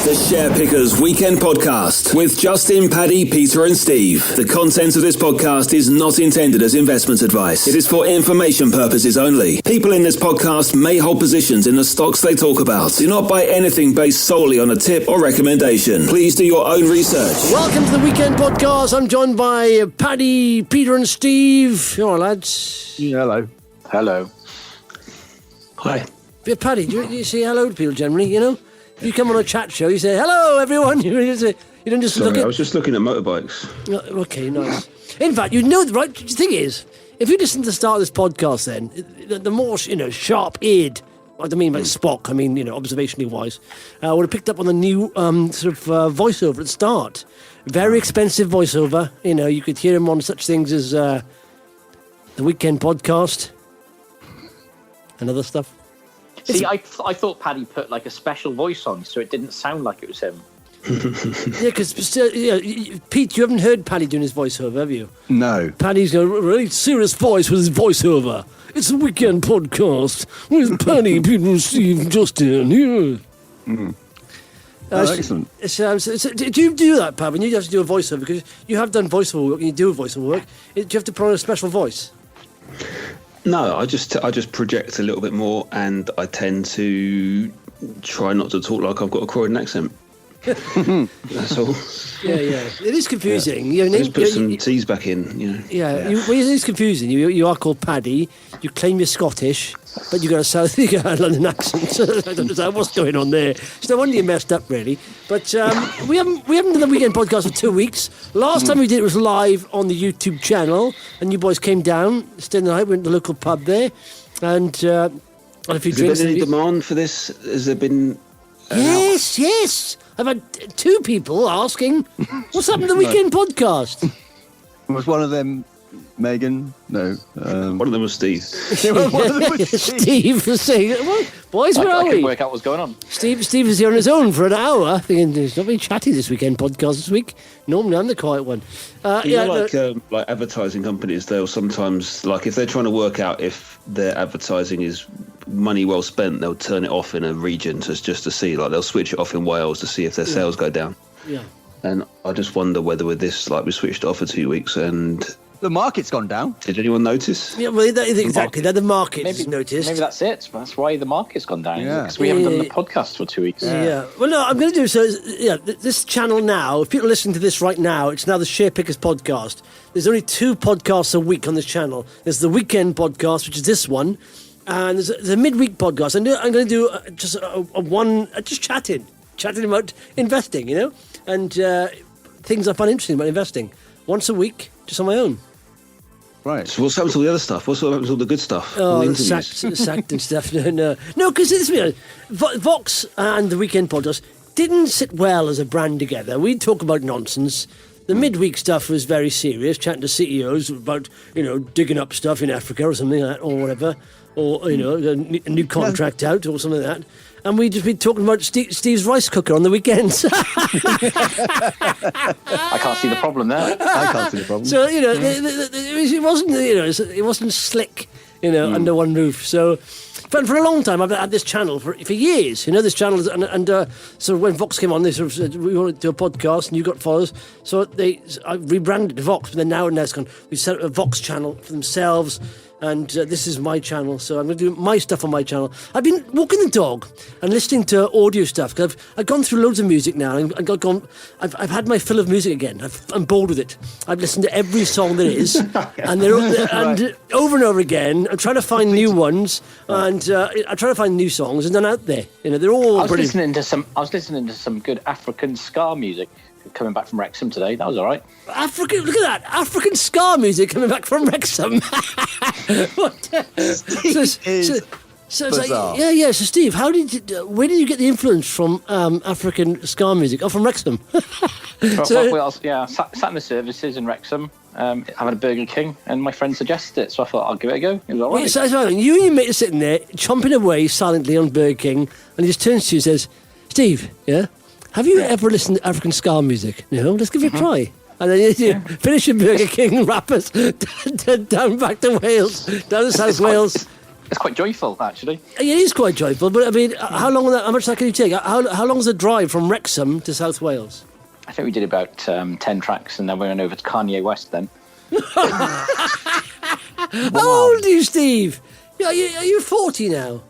the SharePickers Weekend Podcast with Justin, Paddy, Peter and Steve. The content of this podcast is not intended as investment advice. It is for information purposes only. People in this podcast may hold positions in the stocks they talk about. Do not buy anything based solely on a tip or recommendation. Please do your own research. Welcome to the Weekend Podcast. I'm joined by Paddy, Peter and Steve. You all right, lads? Yeah, hello. Hello. Hi. Yeah, Paddy, do you say hello to people generally, you know? If you come on a chat show, you say, hello, everyone. You don't just look at... I was just looking at motorbikes. Okay, nice. In fact, you know, right, the thing is, if you listen to the start of this podcast then, the more, sharp-eared, I don't mean like Spock, I mean, observationally wise, would have picked up on the new voiceover at the start. Very expensive voiceover. You could hear him on such things as the Weekend Podcast and other stuff. See, I thought Paddy put like a special voice on, so it didn't sound like it was him. Yeah, because Pete, you haven't heard Paddy doing his voiceover, have you? No. Paddy's got a really serious voice with his voiceover. It's a Weekend Podcast with Paddy, Peter, and Steve, and Justin. Yeah. Excellent. So, do you do that, Pab? When you have to do a voiceover, because you have done voiceover work and you do voiceover work, do you have to put on a special voice? No, I just project a little bit more, and I tend to try not to talk like I've got a Croydon accent. That's all. Yeah. It is confusing. Yeah. Just put some T's back in, Yeah. It is confusing. You are called Paddy. You claim you're Scottish, but you got a London accent. I don't know what's going on there. So no wonder you messed up, really. But we haven't done the Weekend Podcast for 2 weeks. Last time we did it was live on the YouTube channel, and you boys came down, stayed the night, went to the local pub there, and a few drinks. Has there been any demand for this? Has there been? Yes. I've had 2 people asking, what's happened to the Weekend Podcast? Was one of them Megan? No. One of them was Steve. Steve was saying, well, boys, where are we? I couldn't work out what's going on. Steve is here on his own for an hour, thinking there's not been chatty this Weekend Podcast this week. Normally I'm the quiet one. Like advertising companies, they'll sometimes, like if they're trying to work out if their advertising is money well spent, they'll turn it off in a region just to see, like they'll switch it off in Wales to see if their sales go down. Yeah. And I just wonder whether with this, like we switched it off for 2 weeks and... The market's gone down. Did anyone notice? Yeah, well, that is exactly that. The market's noticed. Maybe that's it. That's why the market's gone down. Yeah. Because we haven't done the podcast for 2 weeks. Yeah. Well, no, I'm going to do so. This channel now, if people are listening to this right now, it's now the SharePickers Podcast. There's only 2 podcasts a week on this channel. There's the Weekend Podcast, which is this one, and there's a midweek podcast. I'm going to do just chatting about investing, and things I find interesting about investing. Once a week, just on my own. Right. So what's happened to all the other stuff? What's happened to all the good stuff? Oh, sacked and stuff. No, because Vox and the Weekend Podcast didn't sit well as a brand together. We'd talk about nonsense. The midweek stuff was very serious, chatting to CEOs about, digging up stuff in Africa or something like that, or whatever, or, a new contract out or something like that. And we'd just be talking about Steve's rice cooker on the weekends. I can't see the problem there. I can't see the problem. So, it wasn't slick, under one roof. So, for a long time, I've had this channel for years. This channel, so when Vox came on, they sort of said, we want to do a podcast, and you got followers. So I rebranded to Vox, but then now it's gone, we set up a Vox channel for themselves. And this is my channel, so I'm going to do my stuff on my channel. I've been walking the dog and listening to audio stuff, because I've gone through loads of music now, and I've had my fill of music again. I'm bored with it. I've listened to every song there is, and over and over again. I'm trying to find new ones, and I'm trying to find new songs, and they're out there. They're all brilliant. I was listening to some good African ska music coming back from Wrexham today. That was all right. Look at that. African ska music coming back from Wrexham. So it's like, yeah. So Steve, where did you get the influence from African ska music? Oh, from Wrexham. Sat in the services in Wrexham, having a Burger King, and my friend suggested it, so I thought I'll give it a go. It was all right. So you and your mate are sitting there chomping away silently on Burger King, and he just turns to you and says, "Steve, have you ever listened to African ska music? Let's give it a try." And then you finish your Burger King wrappers down back to Wales, down to South Wales. It's quite joyful, actually. It is quite joyful, but I mean, how much that can you take? How long is the drive from Wrexham to South Wales? I think we did about 10 tracks, and then we went over to Kanye West then. How old are you, Steve? Are you 40 now?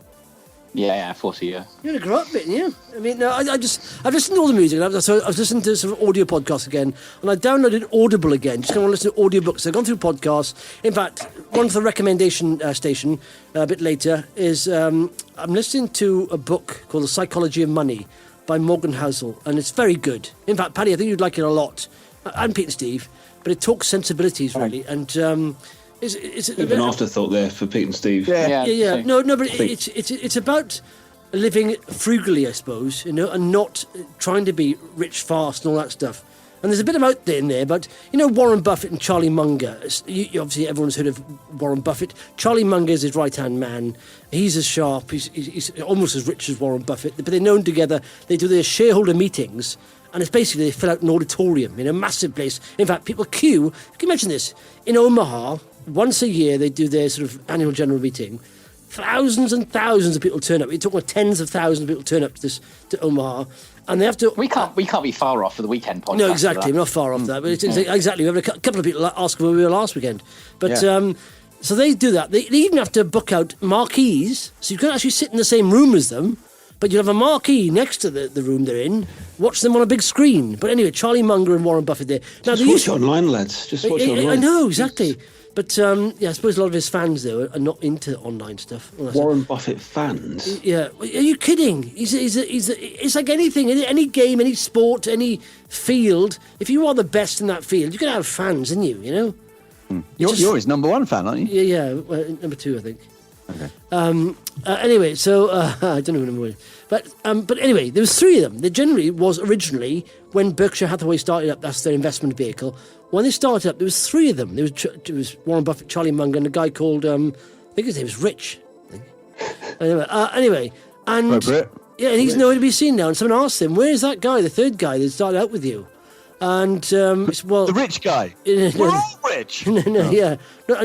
Yeah, 40, yeah. You're going to grow up a bit, yeah? I mean, no, I've listened to all the music. So I was listening to some audio podcasts again, and I downloaded Audible again. Just going to listen to audiobooks. I've gone through podcasts. In fact, one for the recommendation station a bit later is I'm listening to a book called The Psychology of Money by Morgan Housel, and it's very good. In fact, Paddy, I think you'd like it a lot. And Pete and Steve, but it talks sensibilities, really, and... It's an afterthought there for Pete and Steve. Yeah. No, but it's about living frugally, I suppose, and not trying to be rich fast and all that stuff. And there's a bit about in there, but Warren Buffett and Charlie Munger. Obviously, everyone's heard of Warren Buffett. Charlie Munger is his right-hand man. He's as sharp. He's almost as rich as Warren Buffett. But they're known together. They do their shareholder meetings. And it's basically they fill out an auditorium in a massive place. In fact, people queue. Can you imagine this? In Omaha, once a year, they do their sort of annual general meeting. Thousands and thousands of people turn up. We're talking about tens of thousands of people turn up to Omaha. And they have to... We can't be far off for the weekend podcast. No, exactly. We're not far off that. But it's exactly. We have a couple of people ask where we were last weekend. But so they do that. They even have to book out marquees. So you can't actually sit in the same room as them. But you have a marquee next to the room they're in. Watch them on a big screen. But anyway, Charlie Munger and Warren Buffett there. Now, just watch it online, lads. Just watch it online. I know, exactly. But I suppose a lot of his fans, though, are not into online stuff. Warren Buffett fans? Yeah. Are you kidding? It's like anything, any game, any sport, any field. If you are the best in that field, you're going to have fans, aren't you, You're his number one fan, aren't you? Yeah. Well, number two, I think. Okay. Anyway, so I don't know what number one. But anyway, there was three of them. There generally was originally when Berkshire Hathaway started up. That's their investment vehicle. When they started up, there was three of them. There was Warren Buffett, Charlie Munger, and a guy called I think his name was Rich. Anyway, and and he's nowhere to be seen now. And someone asked him, "Where's that guy, the third guy that started out with you?" And the rich guy. We're all rich. And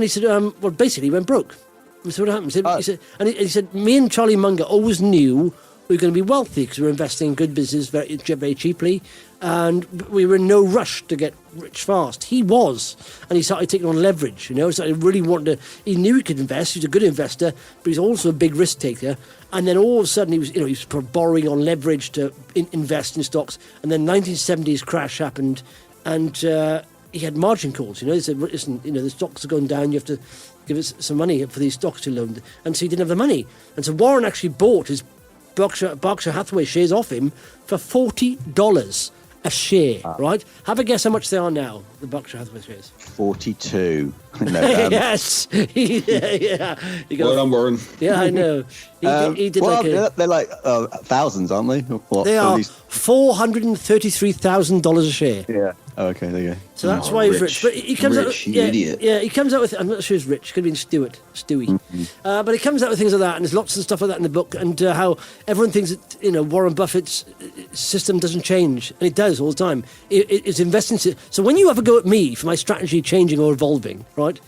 he said, well, basically, he went broke. That's what happened. He said, me and Charlie Munger always knew we were going to be wealthy because we were investing in good business very, very cheaply, and we were in no rush to get rich fast. He was, and he started taking on leverage. So he really wanted to. He knew he could invest. He's a good investor, but he's also a big risk taker. And then all of a sudden, he was borrowing on leverage to invest in stocks. And then 1970s crash happened, and he had margin calls. They said, listen, the stocks are going down. You have to give us some money for these stocks to loan. And so he didn't have the money. And so Warren actually bought his Berkshire Hathaway shares off him for $40 a share, right? Have a guess how much they are now, the Berkshire Hathaway shares. 42. Yes. Yeah. Well done, Warren. Yeah, I know. He did they're like thousands, aren't they? What, they are $433,000 a share. Yeah. Oh, okay, there you go. So that's why he's rich. But he comes out, you idiot. Yeah, he comes out with. I'm not sure he's rich. Could have been Stewie. Mm-hmm. But he comes out with things like that, and there's lots of stuff like that in the book, and how everyone thinks that Warren Buffett's system doesn't change, and it does all the time. It's investing. So when you have a go at me for my strategy changing or evolving, right?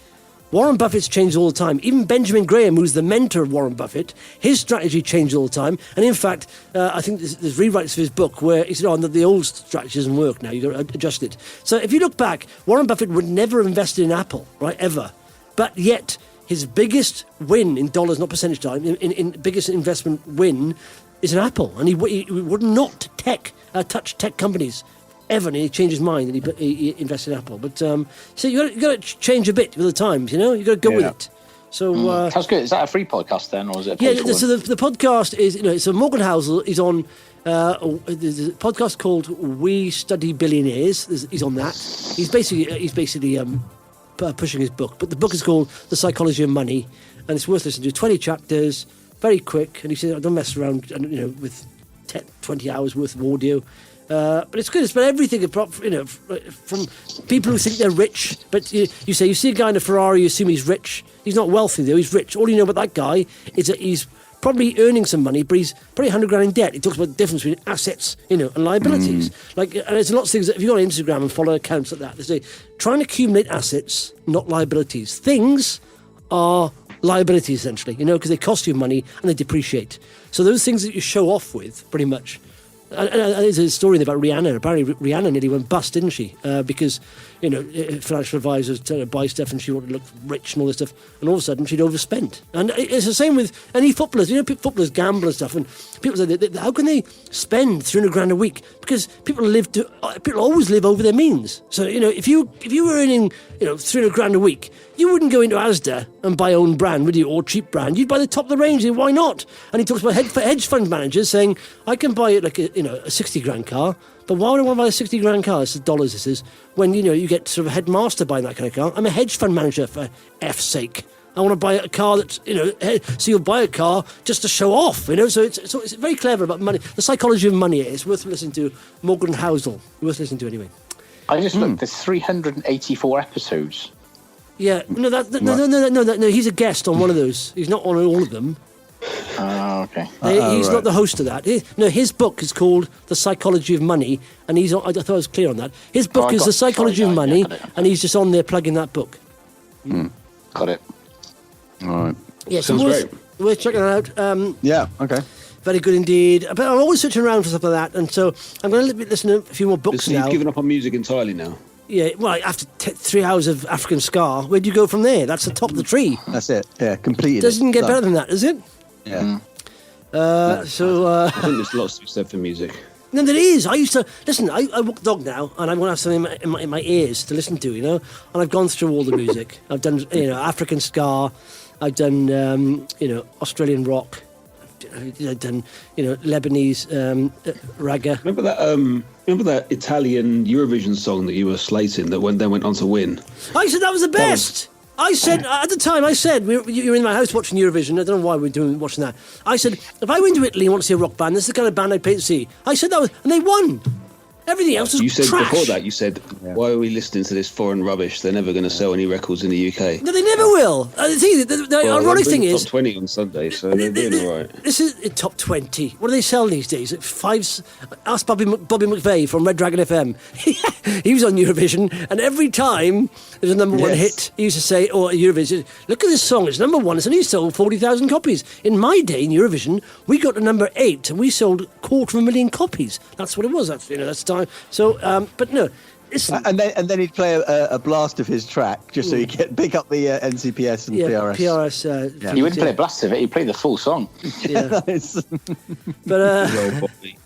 Warren Buffett's changed all the time. Even Benjamin Graham, who's the mentor of Warren Buffett, his strategy changed all the time. And in fact, I think there's rewrites of his book where he said, the old strategy doesn't work now. You've got to adjust it. So if you look back, Warren Buffett would never have invested in Apple, right, ever. But yet, his biggest win in dollars, not percentage time, in biggest investment win is in Apple. And he would not touch tech companies ever, and he changed his mind and he invested in Apple. But so you got to change a bit with the times, you got to go with it. So sounds good. Is that a free podcast then, or is it? So the podcast is so Morgan Housel is on there's a podcast called We Study Billionaires. He's on that. He's basically pushing his book, but the book is called The Psychology of Money, and it's worth listening to. 20 chapters, very quick, and he says I don't mess around, with 20 hours worth of audio. But it's good. It's about everything, from people who think they're rich. But you see a guy in a Ferrari, you assume he's rich. He's not wealthy, though. He's rich. All you know about that guy is that he's probably earning some money, but he's probably $100,000 in debt. He talks about the difference between assets, and liabilities. And there's lots of things that if you go on Instagram and follow accounts like that, they say, try and accumulate assets, not liabilities. Things are liabilities, essentially, because they cost you money and they depreciate. So those things that you show off with, pretty much. And there's a story about Rihanna. Apparently, Rihanna nearly went bust, didn't she? Because, financial advisors tell her to buy stuff and she wanted to look rich and all this stuff. And all of a sudden, she'd overspent. And it's the same with any footballers. Footballers gamble and stuff. And people say, how can they spend 300 grand a week? Because people always live over their means. So, if you were earning, 300 grand a week, you wouldn't go into Asda and buy own brand, would you, or cheap brand? You'd buy the top of the range. Why not? And he talks about hedge fund managers saying, I can buy like a 60 grand car, but why would I want to buy a 60 grand car? This is dollars. This is when you get sort of a headmaster buying that kind of car. I'm a hedge fund manager, for F's sake. I want to buy a car that's so you'll buy a car just to show off. So it's very clever about money. The psychology of money. It's worth listening to. Morgan Housel. Worth listening to anyway. I just looked. There's 384 episodes. Yeah, no. He's a guest on one of those. He's not on all of them. Okay. He's not the host of that. His book is called The Psychology of Money, and I thought I was clear on that. His book is The Psychology of Money, and he's just on there plugging that book. Got it. All right. Yeah, Sounds great. Worth checking it out. Yeah. Okay. Very good indeed. But I'm always searching around for stuff like that, and so I'm going to listen to a few more books now. You've given up on music entirely now. Yeah, well, after 3 hours of African ska, where do you go from there? That's the top of the tree. That's it. Yeah, completed. Doesn't get better than that, does it? Yeah. I think there's lots to be said for music. No, there is. I used to listen. I walk the dog now, and I want to have something in my ears to listen to, And I've gone through all the music. I've done, African ska. I've done, Australian rock. I've done, Lebanese ragga. Remember that Italian Eurovision song that you were slating that then went on to win? I said that was the best. I said at the time. You were in my house watching Eurovision. I don't know why we're watching that. I said if I went to Italy and want to see a rock band, this is the kind of band I'd pay to see. I said that was, and they won. Everything else was You said trash. before that, you said, why are we listening to this foreign rubbish? They're never going to sell any records in the UK. No, they never will. The ironic thing is... top 20 on Sunday, so they're doing all right. This is top 20. What do they sell these days? Ask Bobby McVeigh from Red Dragon FM. He was on Eurovision, and every time there's a number one hit, he used to say, Eurovision, look at this song, it's number one, it's only sold 40,000 copies. In my day, in Eurovision, we got to number 8, and we sold 250,000 copies. That's what it was. That's the time. So, but no, listen. And then he'd play a blast of his track just so he could pick up the NCPS and PRS. PRS. He wouldn't play a blast of it. He'd play the full song. Yeah. But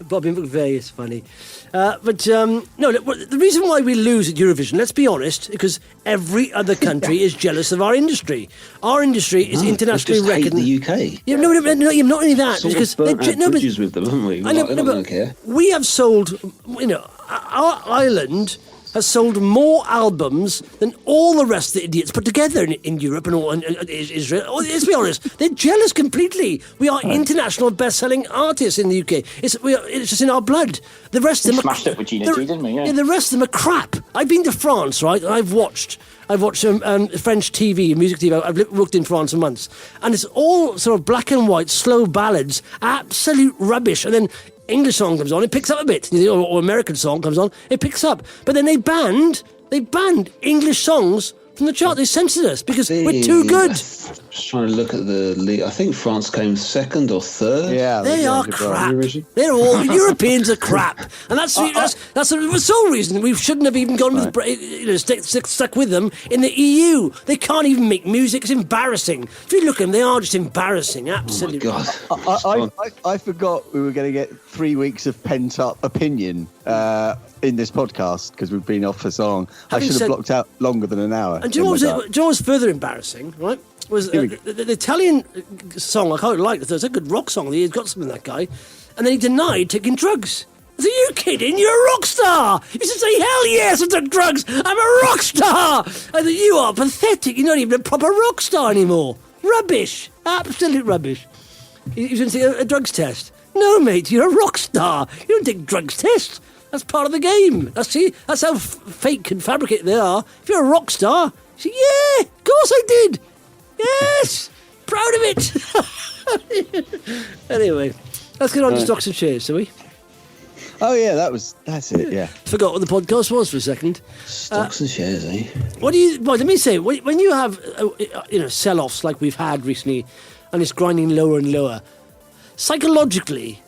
Bobby McVeigh is funny. But the reason why we lose at Eurovision, let's be honest, because every other country is jealous of our industry. Our industry is internationally reckoned. The UK. Yeah, no, not only that. Sort because of burnt our bridges with them, haven't we? I know, they don't care. We have sold, our island has sold more albums than all the rest of the idiots put together in Europe and Israel. Let's be honest, they're jealous completely. We are international best-selling artists in the UK. It's just in our blood. The rest of them smashed it with Gina G, didn't we? Yeah. The rest of them are crap. I've been to France, right? And I've watched French TV, music TV. I've worked in France for months, and it's all sort of black and white, slow ballads, absolute rubbish. And then English song comes on, it picks up a bit, or American song comes on, it picks up. But then they banned English songs from the chart. They censored us because we're too good. Just trying to look at the league. I think France came second or third. Yeah, they are crap. They're all Europeans are crap, and that's the sole reason we shouldn't have even gone with stuck with them in the EU. They can't even make music. It's embarrassing. If you look at them, they are just embarrassing. Absolutely. Oh my God. I forgot we were going to get 3 weeks of pent up opinion in this podcast because we've been off for so long. I should have blocked out longer than an hour. And do you know what was further embarrassing, right? Was the Italian song I quite liked. There's a good rock song. He's got something, that guy. And then he denied taking drugs. I said, are you kidding? You're a rock star. He should say, hell yes, I took drugs. I'm a rock star. I said, you are pathetic. You're not even a proper rock star anymore. Rubbish. Absolute rubbish. He was going to say a drugs test. No, mate, you're a rock star. You don't take drugs tests. That's part of the game. That's how fake and fabricated they are. If you're a rock star, you say, yeah, of course I did. Yes, proud of it. Anyway, let's get on to stocks and shares, shall we? Oh yeah, that's it. Yeah. Forgot what the podcast was for a second. Stocks and shares, eh? What do you? Well, let me say, when you have sell-offs like we've had recently, and it's grinding lower and lower, psychologically,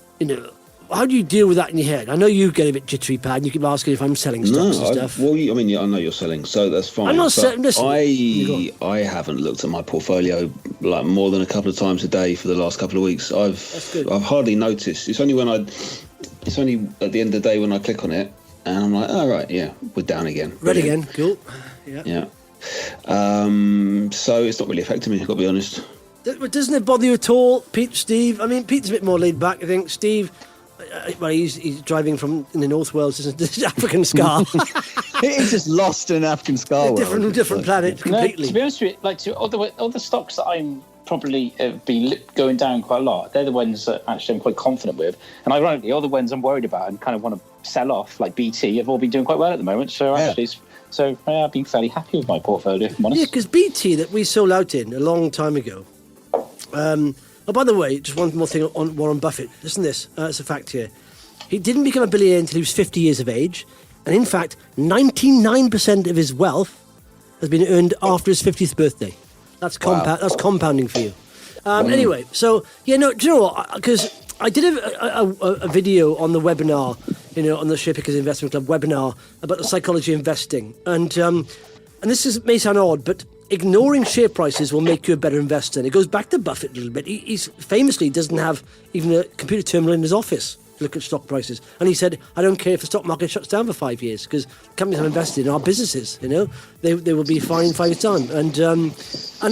how do you deal with that in your head? I know you get a bit jittery, Pad, and you keep asking if I'm selling stocks and stuff. Well, I know you're selling, so that's fine. I'm not selling. I haven't looked at my portfolio like more than a couple of times a day for the last couple of weeks. I've hardly noticed. It's only at the end of the day when I click on it, and I'm like, oh right, yeah, we're down again. Red again, cool. Yeah. So it's not really affecting me, I've got to be honest. Doesn't it bother you at all, Pete, Steve? I mean, Pete's a bit more laid back, I think. Steve, well, he's driving from in the North Wales to the African Scar. He's just lost in African Scar. Different planet completely. No, to be honest with you, like all the stocks that I'm probably been going down quite a lot. They're the ones that actually I'm quite confident with, and ironically, all the ones I'm worried about and kind of want to sell off, like BT, have all been doing quite well at the moment. So actually, I've been fairly happy with my portfolio, if I'm honest. Yeah, because BT that we sold out in a long time ago. Oh, by the way, just one more thing on Warren Buffett. Listen to this. It's a fact here. He didn't become a billionaire until he was 50 years of age. And in fact, 99% of his wealth has been earned after his 50th birthday. That's That's compounding for you. Anyway, so, do you know what? Because I did a video on the webinar, on the SharePickers Investment Club webinar about the psychology of investing. And this may sound odd, but ignoring share prices will make you a better investor. And it goes back to Buffett a little bit. He famously doesn't have even a computer terminal in his office to look at stock prices. And he said, I don't care if the stock market shuts down for 5 years, because companies I'm invested in are businesses, They will be fine in 5 years' time. And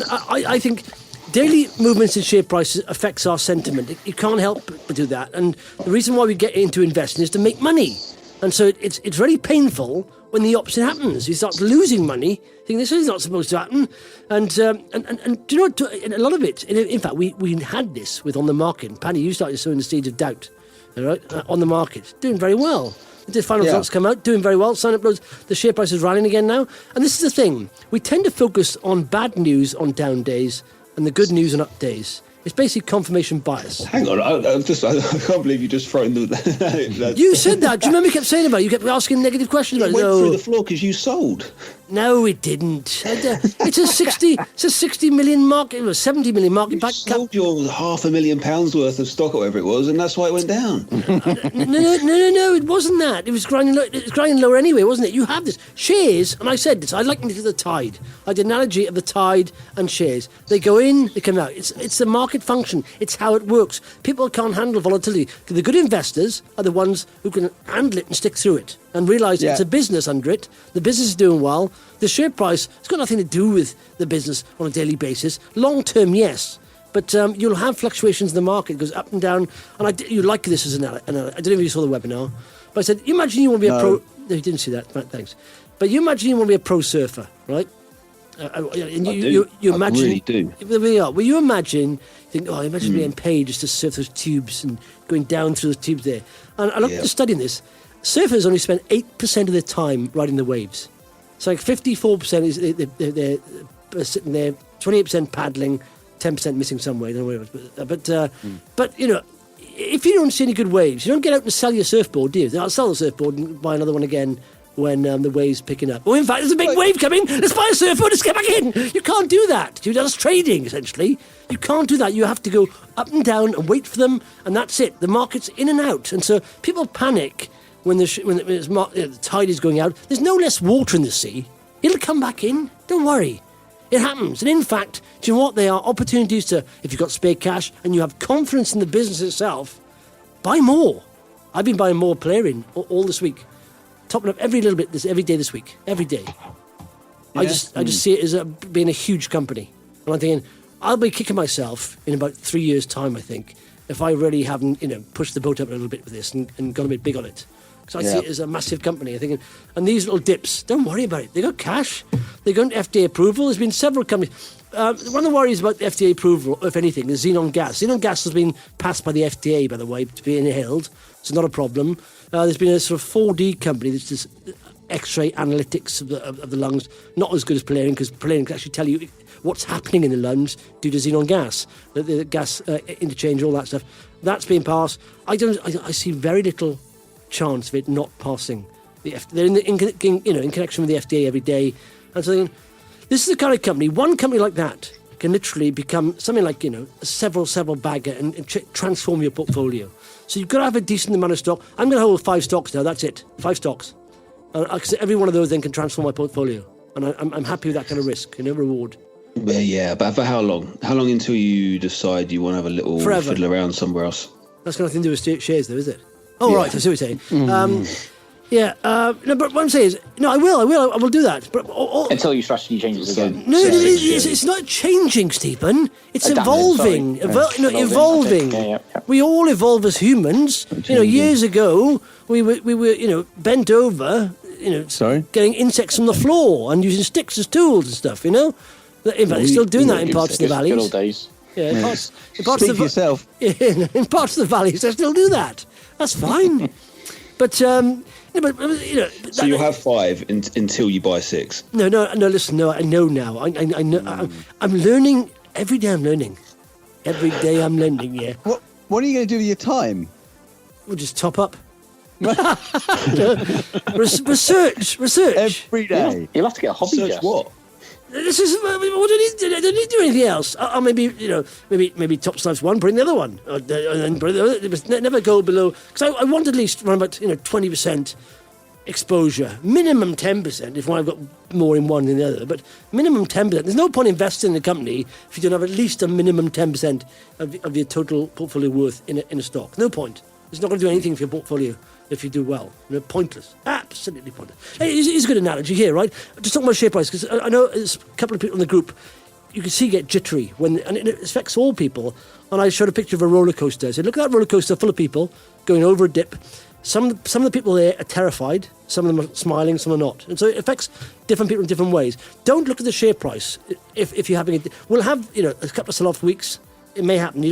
I think daily movements in share prices affects our sentiment. You can't help but do that. And the reason why we get into investing is to make money. And so it's very painful when the opposite happens. You start losing money, thinking this is not supposed to happen. And do you know what? A lot of it, in fact, we had this with On the Market. Paddy, you started sowing the seeds of doubt, all right, On the Market, doing very well. The final results come out, doing very well. Sign up loads. The share price is rallying again now. And this is the thing. We tend to focus on bad news on down days and the good news on up days. It's basically confirmation bias. Hang on, I can't believe you just thrown the... You said that. Do you remember you kept saying about it? You kept asking negative questions about it. It went through the floor because you sold. No, it didn't. It's a 60 million market, or 70 million market cap. You sold your £500,000 worth of stock or whatever it was, and that's why it went down. No, it wasn't that. It was grinding lower anyway, wasn't it? You have this. Shares, and I said this, I likened it to the tide. I did an analogy of the tide and shares. They go in, they come out. It's the market function. It's how it works. People can't handle volatility. The good investors are the ones who can handle it and stick through it and realise it's a business under it. The business is doing well. The share price has got nothing to do with the business on a daily basis. Long term, yes. But you'll have fluctuations in the market. It goes up and down. And you like this as an I don't know if you saw the webinar. But I said, you imagine you want to be a pro... No, you didn't see that. Right, thanks. But you imagine you want to be a pro surfer, right? And you imagine... I really do. Well, you imagine... Imagine being paid just to surf those tubes and going down through those tubes there. And I looked at studying this. Surfers only spend 8% of their time riding the waves. So like 54% is they're sitting there, 28% paddling, 10% missing some way. I don't know what it was. But if you don't see any good waves, you don't get out and sell your surfboard, do you? I'll sell the surfboard and buy another one again when the wave's picking up. Oh, in fact, there's a big wave coming. Let's buy a surfboard. Let's get back in. You can't do that. That's trading, essentially. You can't do that. You have to go up and down and wait for them, and that's it. The market's in and out. And so people panic when the tide is going out. There's no less water in the sea. It'll come back in. Don't worry. It happens. And in fact, do you know what? There are opportunities to, if you've got spare cash and you have confidence in the business itself, buy more. I've been buying more Polarean all this week. Topping up every little bit every day this week. Every day. Yeah. I just see it as being a huge company. And I'm thinking, I'll be kicking myself in about 3 years' time, I think, if I really haven't, pushed the boat up a little bit with this and got a bit big on it. Because I see it as a massive company. I'm thinking, and these little dips, don't worry about it. They got cash. They got FDA approval. There's been several companies. One of the worries about the FDA approval, if anything, is xenon gas. Xenon gas has been passed by the FDA, by the way, to be inhaled. It's not a problem. There's been a sort of 4D company that's just X-ray analytics of the lungs, not as good as Polarean, because Polarean can actually tell you what's happening in the lungs due to xenon gas, the gas interchange, all that stuff. That's being passed. I see very little chance of it not passing. They're in connection with the FDA every day. And so this is the kind of company, one company like that can literally become something like, several bagger and transform your portfolio. So you've got to have a decent amount of stock. I'm going to hold 5 stocks now, that's it. 5 stocks. Every one of those then can transform my portfolio. And I'm happy with that kind of risk, reward. Yeah, but for how long? How long until you decide you want to have a little fiddle around somewhere else? That's got nothing to do with shares, though, is it? Oh, right, I see what you're saying. But what I'm saying is, I will do that. But until your strategy changes again. No, it's not changing, Stephen. It's evolving. Evolving. Okay. Yeah. We all evolve as humans. Years ago, we were bent over, getting insects from the floor and using sticks as tools and stuff, In fact, they're still doing that in parts of the valleys. Good old days. Yeah, in parts Speak for yourself. In parts of the valleys, they still do that. That's fine. But so you'll have 5 until you buy 6. No. Listen, no. I know now. I know. I'm learning every day. I'm learning. Every day I'm learning. Yeah. What are you going to do with your time? We'll just top up. Research. Every day. You'll have to get a hobby. Research what? This is what I don't need to do anything else. I'll maybe top slice one, bring the other one, and then bring the other. Never go below, because I want at least around about 20% exposure, minimum 10%. If I've got more in one than the other, but minimum 10%. There's no point investing in a company if you don't have at least a minimum 10% of your total portfolio worth in a stock. No point. It's not going to do anything for your portfolio if you do well. Pointless. Absolutely pointless. Hey, it's a good analogy here, right? Just talking about share price, because I know there's a couple of people in the group you can see get jittery, and it affects all people. And I showed a picture of a roller coaster. I said, look at that roller coaster full of people going over a dip. Some of the people there are terrified. Some of them are smiling, some are not. And so it affects different people in different ways. Don't look at the share price if you're having we'll have, a couple of sell-off weeks. It may happen.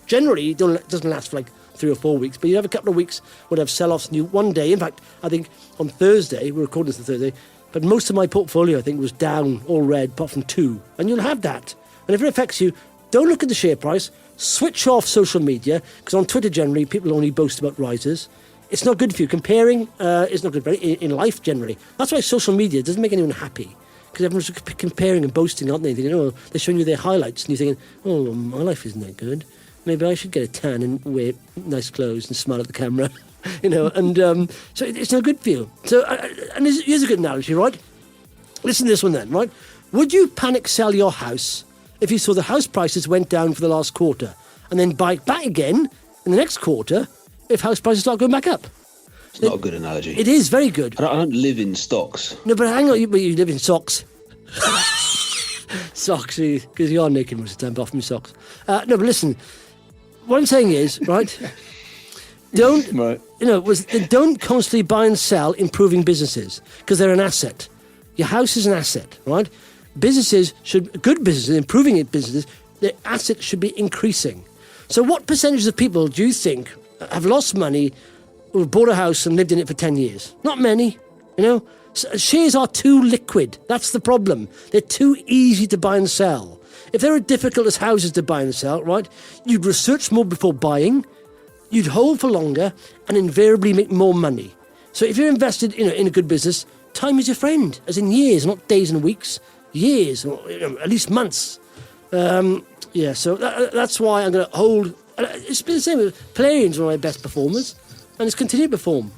Generally, it doesn't last for like 3 or 4 weeks, but you have a couple of weeks where you have sell-offs, and one day, in fact, I think on Thursday, we're recording this on Thursday, but most of my portfolio, I think, was down, all red, apart from 2. And you'll have that. And if it affects you, don't look at the share price, switch off social media, because on Twitter, generally, people only boast about rises. It's not good for you. Comparing is not good for you in life, generally. That's why social media doesn't make anyone happy, because everyone's comparing and boasting, aren't they? Thinking, they're showing you their highlights, and you're thinking, my life isn't that good. Maybe I should get a tan and wear nice clothes and smile at the camera, so it's not good for you. So, and here's a good analogy, right? Listen to this one then, right? Would you panic sell your house if you saw the house prices went down for the last quarter, and then buy it back again in the next quarter if house prices start going back up? It's not a good analogy. It is very good. I don't live in stocks. No, but hang on, you live in socks. Socks, because you are naked most of the time, apart from your socks. No, but listen, what I'm saying is, right, don't constantly buy and sell improving businesses, because they're an asset. Your house is an asset, right? Good businesses, improving businesses, their assets should be increasing. So what percentage of people do you think have lost money who have bought a house and lived in it for 10 years? Not many, Shares are too liquid. That's the problem. They're too easy to buy and sell. If they were difficult as houses to buy and sell, right, you'd research more before buying, you'd hold for longer, and invariably make more money. So if you're invested in a good business, time is your friend, as in years, not days and weeks. Years, or at least months. So that's why I'm going to hold. It's been the same with Polarean's one of my best performers, and it's continued to perform,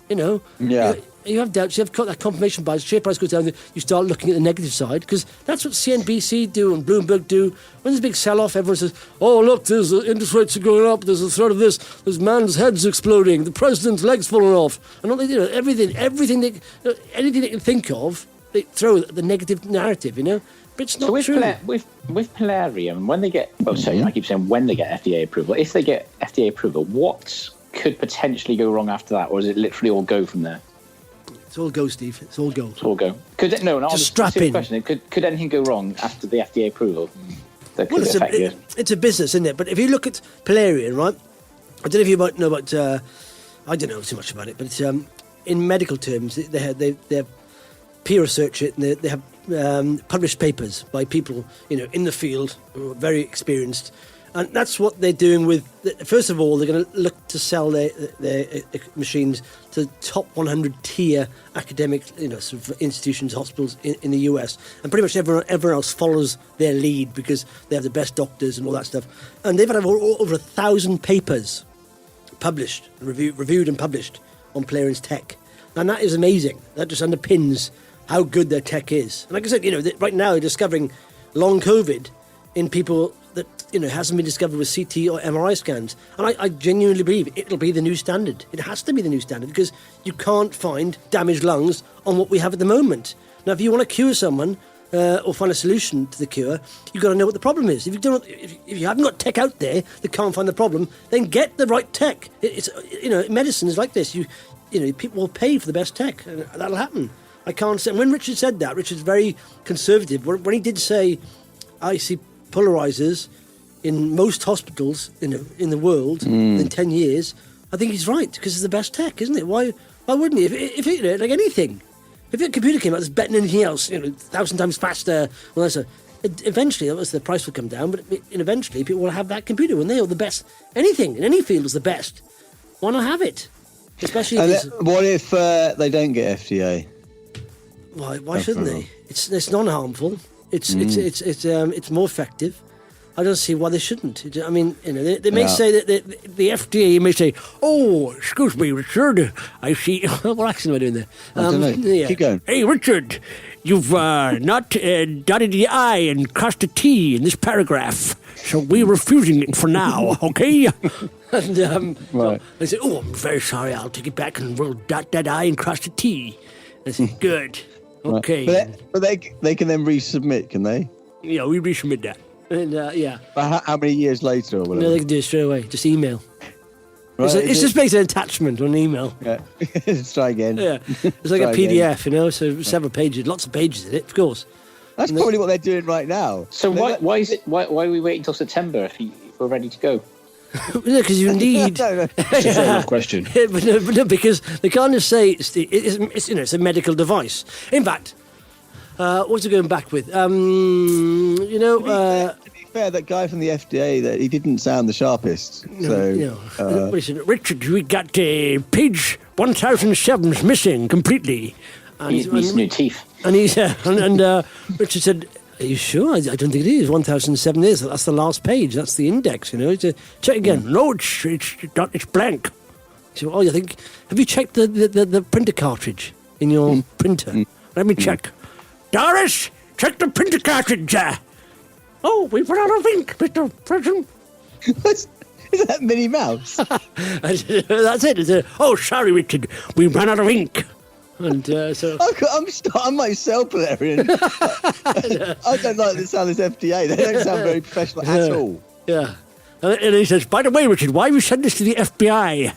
Yeah. You have doubts, you have got that confirmation bias, share price goes down, you start looking at the negative side, because that's what CNBC do and Bloomberg do. When there's a big sell-off, everyone says, look, there's interest rates are going up, there's a threat of this man's head's exploding, the president's leg's falling off. And anything they can think of, they throw the negative narrative, But it's not true. With Polarean, when they get, I keep saying when they get FDA approval, if they get FDA approval, what could potentially go wrong after that? Or is it literally all go from there? It's all go, Steve. It's all go. It's all go. Just strap in. Question. Could anything go wrong after the FDA approval? That could affect you? It's a business, isn't it? But if you look at Polarean, right? I don't know if you might know about. I don't know too much about it, but it's, in medical terms, they have peer research it, and they have published papers by people in the field who are very experienced, And that's what they're doing with. First of all, they're going to look to sell their machines to top 100 tier academic, sort of institutions, hospitals in the US, and pretty much everyone else follows their lead because they have the best doctors and all that stuff. And they've had over 1,000 papers published, reviewed and published on Polarean's tech, and that is amazing. That just underpins how good their tech is. And like I said, right now they're discovering long COVID in people that hasn't been discovered with CT or MRI scans, and I genuinely believe it'll be the new standard. It has to be the new standard because you can't find damaged lungs on what we have at the moment. Now, if you want to cure someone or find a solution to the cure, you've got to know what the problem is. If you haven't got tech out there that can't find the problem, then get the right tech. It's medicine is like this. People will pay for the best tech, and that'll happen. I can't say. When Richard said that, Richard's very conservative. When he did say, I see polarizers in most hospitals in the world in 10 years, I think he's right, because it's the best tech, isn't it? Why wouldn't he? If it like anything, if a computer came out that's better than anything else, 1,000 times faster, well, eventually the price will come down, but eventually people will have that computer when they are the best. Anything in any field is the best. Why not have it? Especially what if they don't get FDA? Why shouldn't they? It's non-harmful. It's more effective. I don't see why they shouldn't. I mean, they may say that the FDA may say, "Oh, excuse me, Richard, I see." What accent am I doing there? I don't know. Yeah. Keep going. Hey, Richard, you've not dotted the I and crossed the T in this paragraph, so we're refusing it for now. Okay? And right. I said, "Oh, I'm very sorry. I'll take it back and we'll dot that I and cross the T." I said, "Good." Okay. But they can then resubmit, can they? Yeah, we resubmit that. And yeah. But how many years later or whatever? No, they can do it straight away. Just email. Right, it's just basically an attachment on an email. Yeah. Let's try again. Yeah. It's like a PDF, so several pages, lots of pages in it, of course. That's probably what they're doing right now. So why are we waiting until September if we're ready to go? Because you need. No. It's a fair enough question. but no, because they can't just say it's a medical device. In fact, what's it going back with? To be fair, that guy from the FDA, that he didn't sound the sharpest. What is it? Richard, we got page 1007's missing completely. And He needs new teeth. And Richard said, "Are you sure? I don't think it is. 1007 is. That's the last page. That's the index. Check again. No, it's blank." So, you think? Have you checked the printer cartridge in your printer? Let me check. Doris, check the printer cartridge. Oh, we've run out of ink, Mr. President. Is that Minnie Mouse? That's it. Oh, sorry, Richard. We ran out of ink. And so I'm myself Polarean. I don't like the sound of this FDA. They don't sound very professional at all. Yeah. And he says, "By the way, Richard, why have you sent this to the FBI?"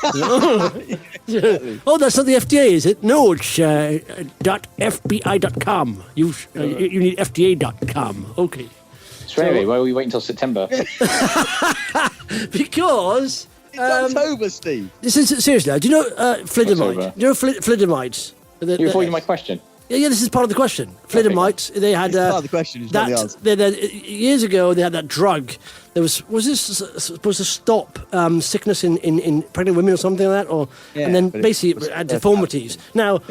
Oh, that's not the FDA, is it? No, it's .fbi.com. You need FDA.com. Okay. So anyway, why are we waiting until September? Because it's October, Steve. This is seriously. Do you know flidomide? October. Do you know flidomides? You're avoiding my question. Yeah, this is part of the question. Flidomides, they had... part of the question, it's not the answer. Years ago, they had that drug. Was this supposed to stop sickness in pregnant women or something like that? And then basically it had deformities. Now,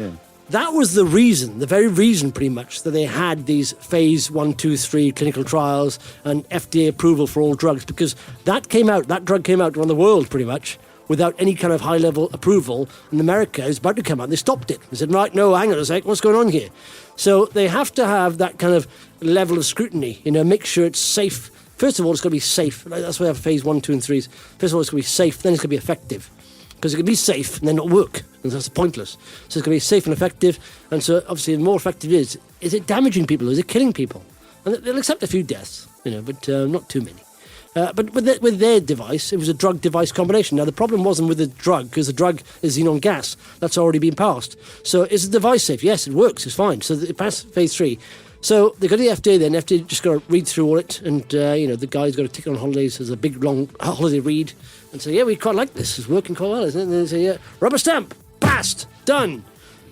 that was the very reason pretty much, that they had these phase 1, 2, 3 clinical trials and FDA approval for all drugs, because that drug came out around the world pretty much, without any kind of high-level approval, and America is about to come out, and they stopped it. They said, right, no, hang on a sec, what's going on here? So they have to have that kind of level of scrutiny, make sure it's safe. First of all, it's got to be safe. That's why we have phase 1, 2, and 3s. First of all, it's going to be safe, then it's going to be effective. Because it can be safe and then not work, and that's pointless. So it's going to be safe and effective, and so obviously the more effective it is it damaging people, is it killing people? And they'll accept a few deaths, but not too many. But with their device, it was a drug-device combination. Now, the problem wasn't with the drug, because the drug is xenon gas. That's already been passed. So is the device safe? Yes, it works. It's fine. So it passed phase 3. So they go to the FDA then. The FDA just got to read through all it. And, the guy's got to take it on holidays as a big, long holiday read. And say, yeah, we quite like this. It's working quite well, isn't it? And then they say, yeah, rubber stamp, passed, done.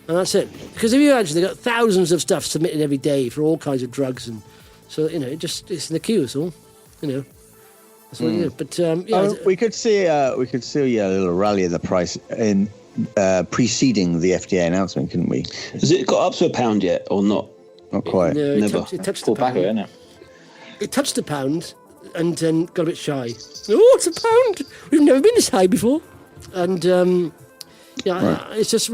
And that's it. Because if you imagine, they've got thousands of stuff submitted every day for all kinds of drugs. And so, it's in the queue, so, That's what it is. But we could see a little rally in the price in preceding the FDA announcement, couldn't we? Has it got up to £1 yet or not? Not quite. No, Never. it touched the Back, pound. isn't it? It touched the pound and then got a bit shy. Oh, it's a pound. We've never been this high before. And it's just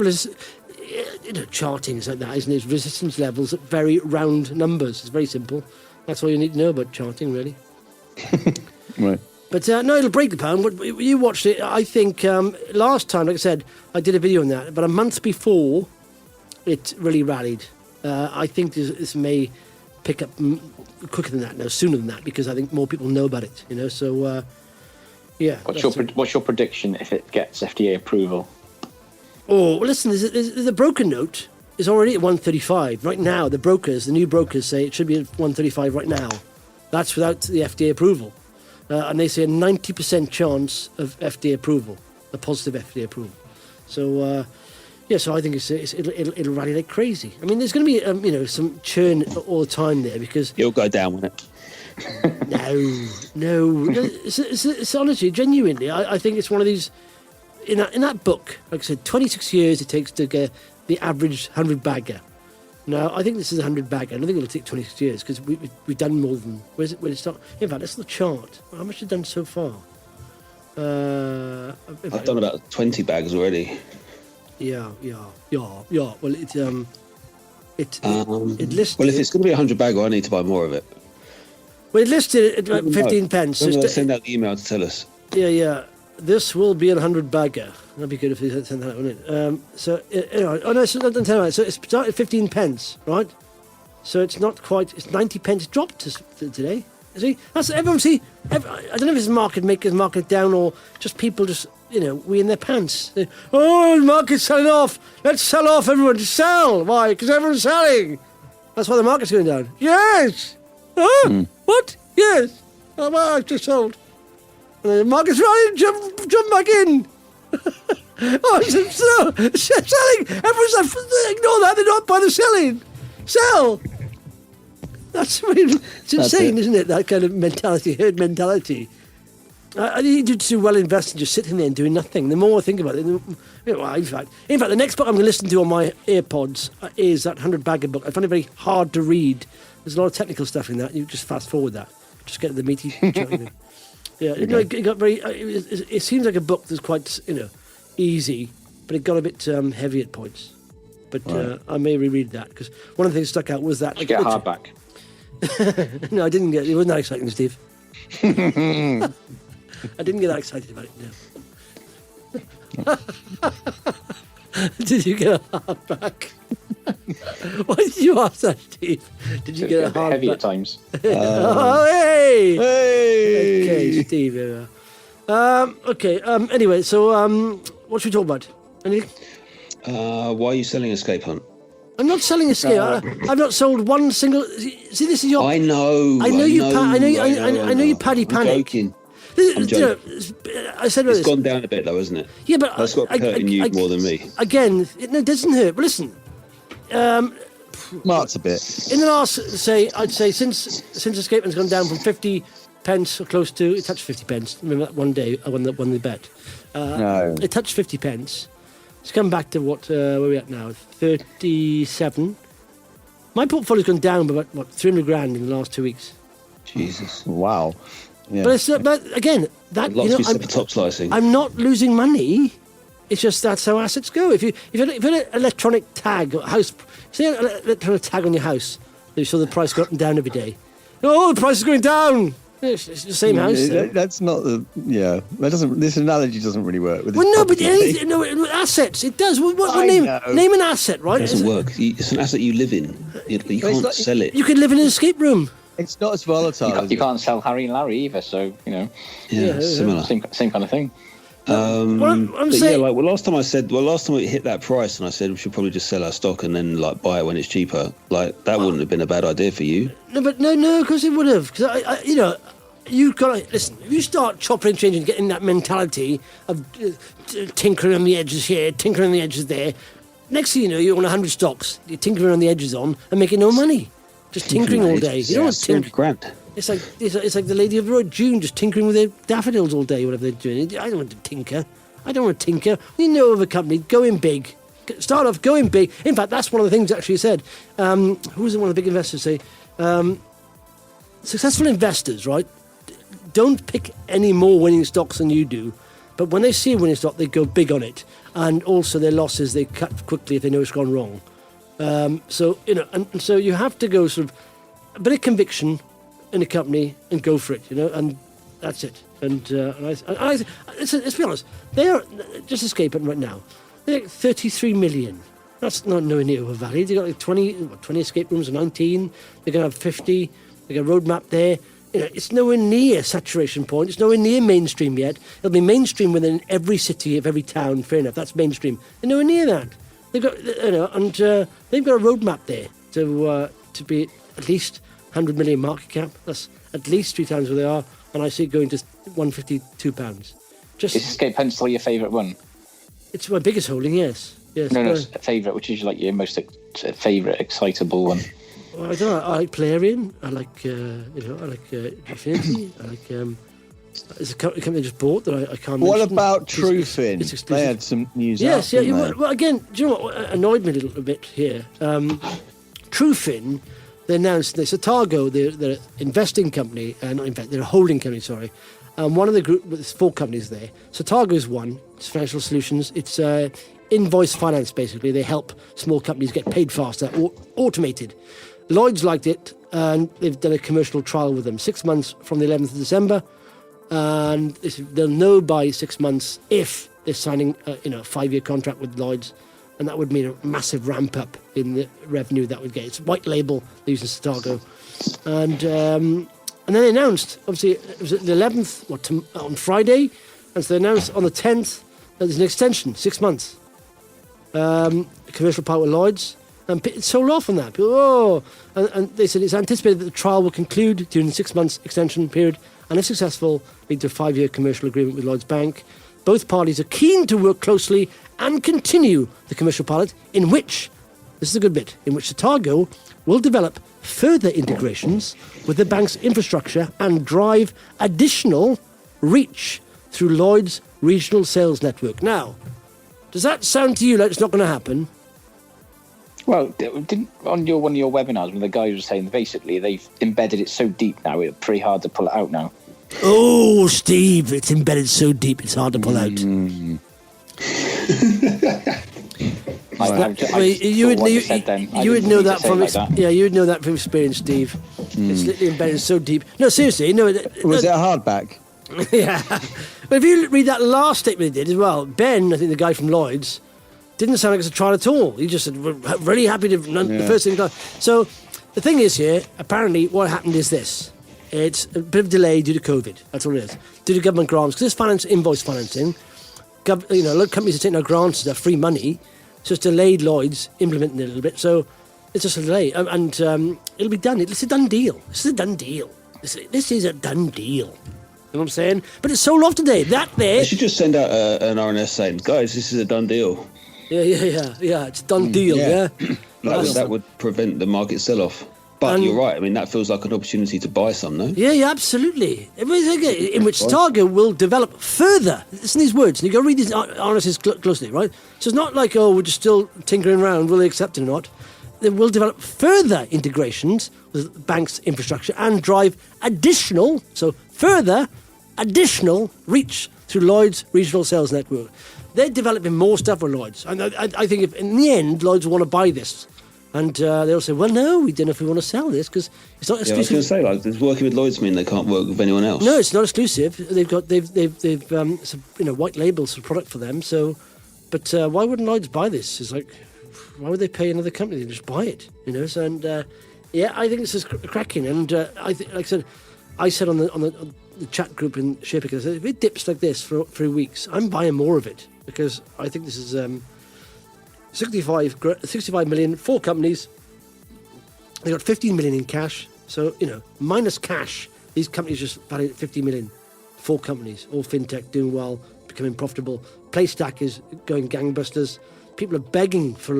charting is like that, isn't it? Resistance levels at very round numbers. It's very simple. That's all you need to know about charting, really. Right. But no, it'll break the pound. You watched it. I think last time, like I said, I did a video on that. But a month before, it really rallied. I think this may pick up quicker than that, no, sooner than that, because I think more people know about it. So yeah. What's your prediction if it gets FDA approval? Oh, well, listen, there's a broker note. It's already at 135 right now. The new brokers say it should be at 135 right now. That's without the FDA approval. And they say a 90% chance of FDA approval, a positive FDA approval. So, so I think it'll rally like crazy. I mean, there's going to be, some churn all the time there because... It'll go down, won't it? No. It's honestly, genuinely, I think it's one of these... In that book, like I said, 26 years it takes to get the average 100 bagger. Now, I think this is a 100 bagger. I don't think it'll take 26 years because we've done more than... Where it start? In fact, let's look at the chart. How much have done so far? I've done about 20 bags already. Yeah. Well, it listed... Well, if it's going to be a 100 bagger, I need to buy more of it. Well, it listed at about 15 pence. So send out the email to tell us. Yeah. This will be a 100 bagger. That'd be good if they sent that out, wouldn't it? So it's started at 15 pence, right? So it's not quite. It's 90 pence dropped today. See, that's everyone. See, I don't know if it's market makers market down or just people just we in their pants. The market's selling off. Let's sell off, everyone. Just sell. Why? Because everyone's selling. That's why the market's going down. Yes. What? Yes. Well, I just sold. The market's running, jump back in. It's selling. Everyone's like, ignore that, they're not buying, they're selling. Sell. It's insane, isn't it? That kind of mentality, herd mentality. I need to do well investing, just sitting there and doing nothing. The more I think about it, in fact, the next book I'm going to listen to on my AirPods is that 100 bagger book. I find it very hard to read. There's a lot of technical stuff in that. You just fast forward that. Just get to the meaty. Yeah, it got very. It seems like a book that's quite, easy, but it got a bit heavy at points. But I may reread that because one of the things that stuck out was that. I get hardback. No, I didn't get. It wasn't that exciting, Steve. I didn't get that excited about it. No. Did you get a hardback? Why did you ask that, Steve? Did you get a hardback? Heavy at times. Hey! Hey! Okay, Steve. Okay. Anyway, so what should we talk about? Anything? Why are you selling Escape Hunt? I'm not selling Escape. I've not sold one single. See, this is your. I know. I know you, Paddy Panic. Joking. I'm joking. I said it's gone down a bit, though, isn't it? Yeah, but that's got hurting you more than me. Again, it doesn't hurt. But listen, Mark's a bit. In the last, I'd say since Escape Hunt's gone down from 50 pence or close to, it touched 50 pence. Remember that one day I won the bet. No. It touched 50 pence. It's come back to what where are we at now? 37. My portfolio's gone down by about 300 grand in the last 2 weeks. Jesus. Wow. Yeah. But again, that I'm top slicing. I'm not losing money. It's just that's how assets go. If you had an electronic tag or house, say an electronic tag on your house, you saw the price go up and down every day. Oh, the price is going down. It's the same house. That's not the. Yeah, that doesn't. This analogy doesn't really work. With assets. It does. What name an asset, right? It doesn't work. It's an asset you live in. You can't sell it. You could live in an escape room. It's not as volatile. You can't sell Harry and Larry either. So Yeah, similar. Same kind of thing. I'm saying, last time we hit that price, and I said we should probably just sell our stock and then buy it when it's cheaper. That wouldn't have been a bad idea for you. No, because it would have. Because you've got to listen. If you start chopping and changing, getting that mentality of tinkering on the edges here, tinkering on the edges there, next thing you know, you own 100 stocks. You're tinkering on the edges and making no money. just tinkering all day. You don't want to tinker. $300,000. It's like the Lady of the Road, June, just tinkering with their daffodils all day, whatever they're doing. I don't want to tinker. You know of a company going big. Start off going big. In fact, that's one of the things actually said. Who was one of the big investors say? Successful investors, right, don't pick any more winning stocks than you do. But when they see a winning stock, they go big on it. And also their losses, they cut quickly if they know it's gone wrong. So you have to go sort of a bit of conviction in a company and go for it, and that's it. Let's be honest, they are, just escaping right now, they're like 33 million. That's not nowhere near overvalued. They've got like 20 escape rooms, 19. They're going to have 50. They've got a roadmap there. It's nowhere near saturation point. It's nowhere near mainstream yet. It'll be mainstream within every city of every town. Fair enough, that's mainstream. They're nowhere near that. They've got, they've got a roadmap there to be at least 100 million market cap. That's at least 3 times where they are, and I see it going to £152. Is Escape Pencil your favourite one? It's my biggest holding, yes. No, favourite, which is like your most favourite, excitable one. Well, I don't know. I like Polarean. I like Gfinity. I like it's a company I just bought that I can't. What mention. about Trufin? It's exclusive. They had some news. Yes, well, again, do you know what annoyed me a little bit here? Trufin, they announced this. Otago, they're an investing company, not in fact, they're a holding company. Sorry, one of the group. There's 4 companies there. So Otago is one. It's financial solutions. It's invoice finance. Basically, they help small companies get paid faster, automated. Lloyd's liked it, and they've done a commercial trial with them. 6 months from the 11th of December, and they'll know by 6 months if they're signing a 5-year contract with Lloyd's, and that would mean a massive ramp up in the revenue that would get. It's white label, they're using Otago. And then they announced, obviously, it was the 11th, on Friday, and so they announced on the 10th that there's an extension, 6 months. Commercial part with Lloyd's. And it sold off on that. People, and they said it's anticipated that the trial will conclude during the 6 months extension period, and if successful, lead to a 5-year commercial agreement with Lloyds Bank. Both parties are keen to work closely and continue the commercial pilot, in which Otago will develop further integrations with the bank's infrastructure and drive additional reach through Lloyd's regional sales network. Now, does that sound to you like it's not going to happen? Well, on one of your webinars, when the guys were saying basically they've embedded it so deep now, it's pretty hard to pull it out now. Oh, Steve, it's embedded so deep, it's hard to pull out. You would know that from experience, Steve. It's literally embedded so deep. No, seriously, no. Was it a hardback? Yeah, but if you read that last statement they did as well, Ben, I think the guy from Lloyd's, didn't sound like it's a trial at all. He just said, we're really happy to the first thing. So the thing is here, apparently what happened is this. It's a bit of delay due to COVID. That's all it is. Due to government grants. Because this invoice financing, a lot of companies are taking out grants as free money. So it's delayed Lloyd's implementing it a little bit. So it's just a delay. And it'll be done. It's a done deal. This is a done deal. This is a done deal. You know what I'm saying? But it's sold off today. They should just send out an RNS saying, guys, this is a done deal. Yeah. It's a done deal, yeah. That would prevent the market sell-off. But you're right. I mean, that feels like an opportunity to buy some, no? Yeah, absolutely. In which Otago will develop further. Listen to these words. And you've got to read these RNSs closely, right? So it's not like, we're just still tinkering around, will they accept it or not? They will develop further integrations with bank's infrastructure and drive additional reach through Lloyd's regional sales network. They're developing more stuff with Lloyd's. And I think if in the end, Lloyd's will want to buy this. And they'll say, well, no, we don't know if we want to sell this because it's not exclusive. I was going to say, does working with Lloyd's mean they can't work with anyone else? No, it's not exclusive. They've white labels for product for them. So, but why wouldn't Lloyd's buy this? It's like, why would they pay another company to just buy it? So, and I think this is cracking. And I said on the chat group in SharePickers, I said, if it dips like this for 3 weeks, I'm buying more of it because I think this is 65 million, 4 companies. They got 15 million in cash. So, minus cash, these companies just valued at 50 million. 4 companies, all fintech, doing well, becoming profitable. PlayStack is going gangbusters. People are begging for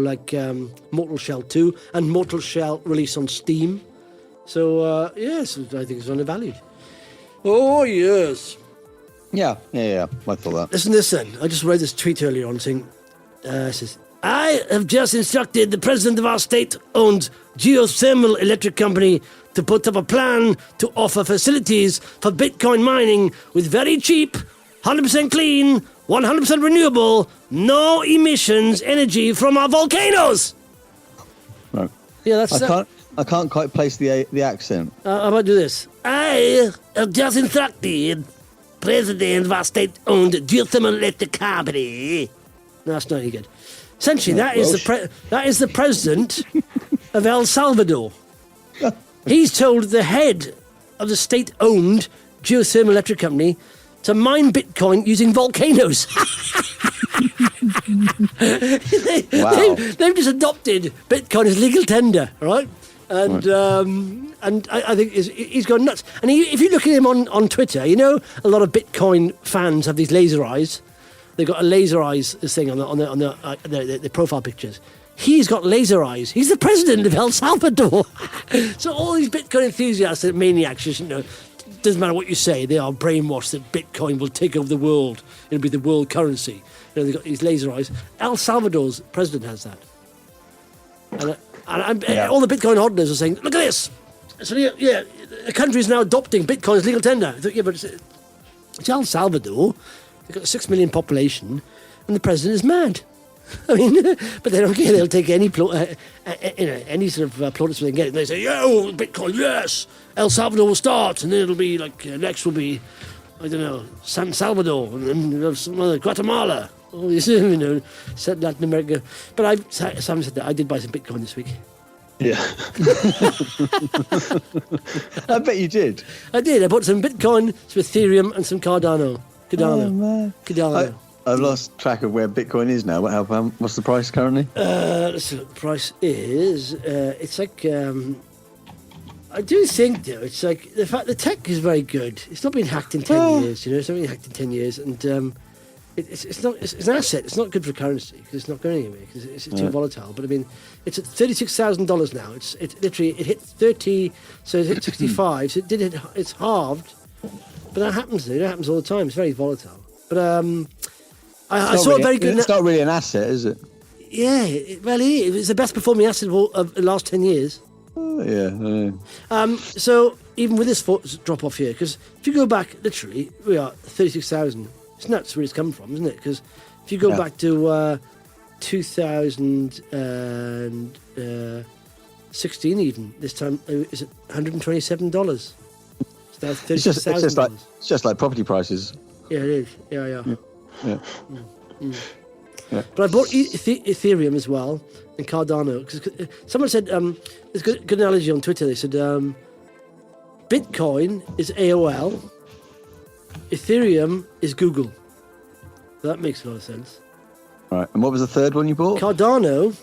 Mortal Shell 2 and Mortal Shell release on Steam. So, yes, I think it's undervalued. Oh, yes. Yeah. I thought that. Listen to this then. I just read this tweet earlier on saying, it says, I have just instructed the president of our state-owned geothermal electric company to put up a plan to offer facilities for Bitcoin mining with very cheap, 100% clean, 100% renewable, no emissions energy from our volcanoes. Right. Yeah, that's. I can't quite place the accent. How about do this? I have just instructed president of our state-owned geothermal electric company. No, that's not any good. Essentially, that is the president of El Salvador. He's told the head of the state-owned geothermal electric company to mine Bitcoin using volcanoes. Wow. They've just adopted Bitcoin as legal tender, right? And I think he's gone nuts. And if you look at him on Twitter, you know, a lot of Bitcoin fans have these laser eyes. They've got a laser eyes thing on the profile pictures. He's got laser eyes. He's the president of El Salvador. So all these Bitcoin enthusiasts and maniacs, you know, doesn't matter what you say, they are brainwashed that Bitcoin will take over the world. It'll be the world currency. You know, they've got these laser eyes. El Salvador's president has that. And all the Bitcoin hodlers are saying, look at this. So, yeah, the country is now adopting Bitcoin as legal tender. Yeah, but it's El Salvador. They've got a 6 million population, and the president is mad. I mean, but they don't care. They'll take any sort of plaudits they can get. And they say, "Yo, Bitcoin, yes, El Salvador will start, and then it'll be like next will be, I don't know, San Salvador, and then some other Guatemala, all these, you know, Latin America." But I haven't said that. I did buy some Bitcoin this week. Yeah. I bet you did. I did. I bought some Bitcoin, some Ethereum, and some Cardano. Oh, man. Cardano. I've lost track of where Bitcoin is now. What's the price currently? Let's see what the price is. It's like I do think though it's like the fact the tech is very good. It's not been hacked in 10 years. You know, it's not been hacked in 10 years, and it's an asset. It's not good for currency because it's not going anywhere because it's too volatile. But I mean, it's at $36,000 now. It's literally it hit 30, so it hit 65. So it's halved. But that happens though. That happens all the time. It's very volatile. But I saw a very good. It's not really an asset, is it? Yeah, well, it's the best performing asset of the last 10 years. Yeah. So even with this drop off here, because if you go back, literally, we are 36,000. It's nuts where it's come from, isn't it? Because if you go back to 2016, even this time, it's $127. So that's $36,000. It's just like property prices. Yeah, it is. Yeah. Yeah. But I bought Ethereum as well and Cardano because someone said there's a good analogy on Twitter. They said Bitcoin is AOL, Ethereum is Google. That makes a lot of sense. Right. And what was the third one you bought? Cardano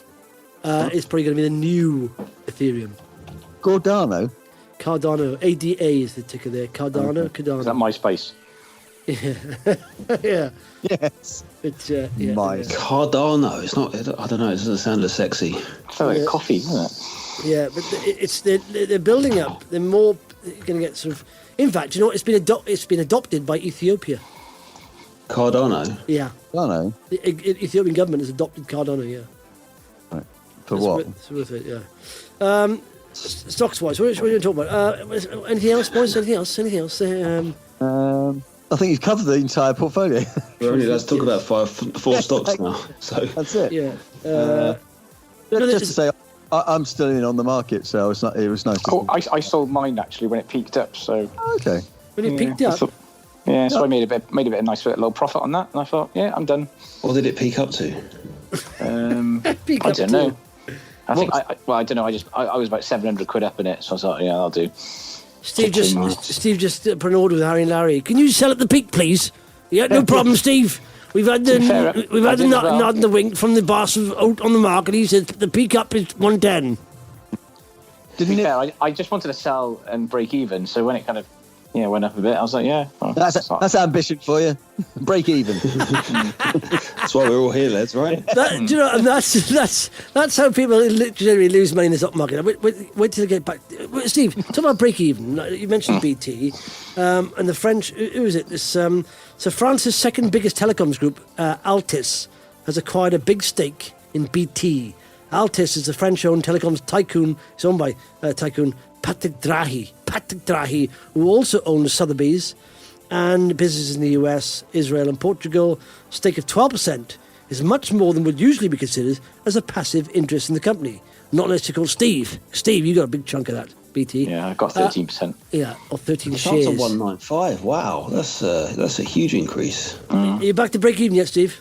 is probably going to be the new Ethereum. Cardano. ADA is the ticker there. Cardano. Is that MySpace? Yeah. Yes. It's nice. Cardano. It's not. I don't know. It doesn't sound as sexy. It's like coffee, isn't it? Yeah, but they're building up. They're more going to get sort of. In fact, you know what? It's been adopted by Ethiopia. Cardano. Yeah. Cardano. The Ethiopian government has adopted Cardano. Yeah. Right. For what? It's worth it. Yeah. Stocks wise, what are you talking about? Anything else, boys? Anything else? I think you've covered the entire portfolio. We're only allowed to talk about four stocks now. So that's it. Yeah. Just to say, I'm still in on the market, so it was nice. I sold mine actually when it peaked up. So okay. When it peaked up. So I made a bit of nice little profit on that, and I thought, yeah, I'm done. What did it peak up to? I don't know. I think I don't know. I was about 700 quid up in it, so I thought, yeah, I'll do. Steve just put an order with Harry and Larry. Can you sell at the peak, please? Yeah, no problem, Steve. We've had the nod and the wink from the boss out on the market. He said the peak up is 110. I just wanted to sell and break even. So when it kind of went up a bit, I was like, yeah. Well, that's ambition for you. Break even. That's why we're all here, lads, right? Do you know? And that's how people generally lose money in the stock market. Wait till they get back. Steve, talk about break-even. You mentioned BT, and the French. Who is it? This so France's second biggest telecoms group, Altis, has acquired a big stake in BT. Altis is a French-owned telecoms tycoon. It's owned by tycoon Patrick Drahi, who also owns Sotheby's and businesses in the US, Israel, and Portugal. A stake of 12% is much more than would usually be considered as a passive interest in the company. Not unless you're called Steve. Steve, you got a big chunk of that, BT. Yeah, I've got 13%. Or 13 It's shares. up to 195. Wow, that's a huge increase. Are you back to break even yet, Steve?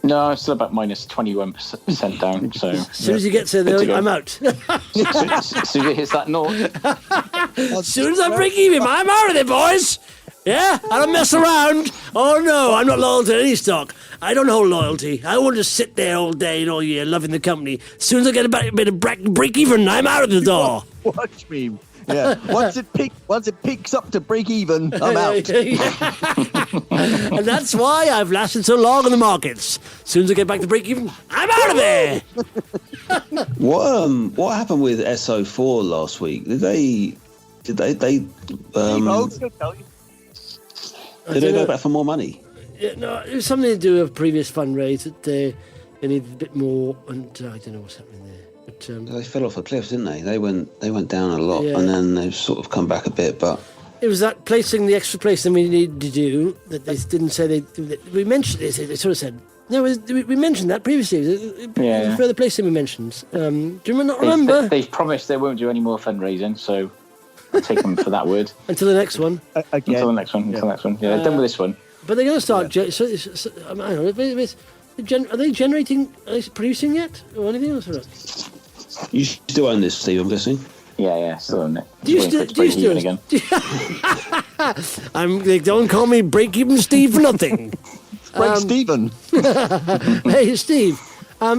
No, I'm still about minus 21% down. So As soon as you get to there, I'm out. as soon as it hits that naught. As soon as I break even, I'm out of there, boys. Yeah, I don't mess around. Oh no, I'm not loyal to any stock. I don't hold loyalty. I won't just sit there all day and all year loving the company. As soon as I get a bit of break even, I'm out of the door. Watch me. Yeah. Once it peaks up to break even, I'm out. And that's why I've lasted so long in the markets. As soon as I get back to break even, I'm out of there. What happened with SO4 last week? Did they go back for more money? Yeah, no, it was something to do with a previous fundraise that they needed a bit more, and I don't know what's happening there. But They fell off a cliff, didn't they? They went down a lot, Yeah. and then they've sort of come back a bit. But it was that the extra placing we needed to do that they didn't say we mentioned it. They sort of said no. We mentioned that previously. It was a further placing we mentioned. Do you not remember? They've promised they won't do any more fundraising, so I'll take them for that word. Until the next one. Again. Until the next one. Yeah, they're done with this one. But they're going to start. I don't know. Are they generating? Are they producing yet or anything else? Or not? you still own this, Steve, I'm guessing. Yeah, still on it. Do you still again? They don't call me break even Steve for nothing. Break Stephen. Hey Steve,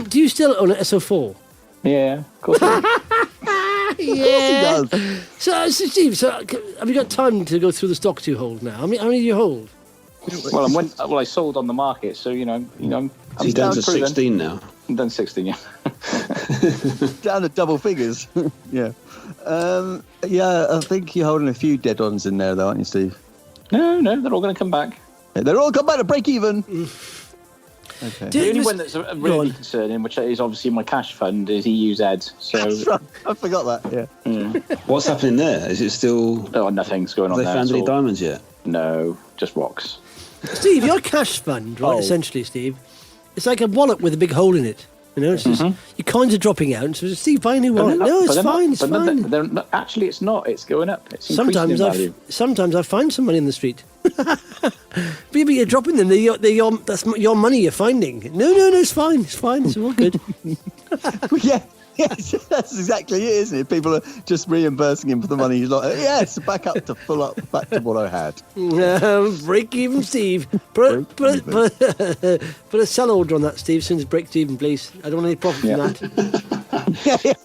do you still own an SO4? Yeah, of course. Yeah. Of course he does. So Steve, have you got time to go through the stocks you hold now? How many do you hold? Well, I sold on the market, so I'm He's down to through then. 16 now. I'm done 16, yeah. Down to double figures. Yeah. I think you're holding a few dead-ons in there, though, aren't you, Steve? No, they're all going to come back. Yeah, they're all come back to break even. Okay. The only one that's really concerning, which is obviously my cash fund, is EUZ. So That's right. I forgot that. Yeah. What's happening there? Is it still? Nothing's going on Have there. they found any so- diamonds yet? No, just rocks. Steve, your cash fund, right? Oh. Essentially, Steve, it's like a wallet with a big hole in it. You know, it's just your coins are dropping out. So Steve, buy a new wallet. No, it's fine. It's fine. Actually, it's not. It's going up. It's increasing in value. Sometimes I find some money in the street. But you're dropping them. That's your money you're finding. No, it's fine. It's fine. It's all good. Yeah. Yes, that's exactly it, isn't it? People are just reimbursing him for the money. He's like, yes, back to what I had. Break even, Steve. Put a sell order on that, Steve. As soon as it breaks even, please. I don't want any profit from that.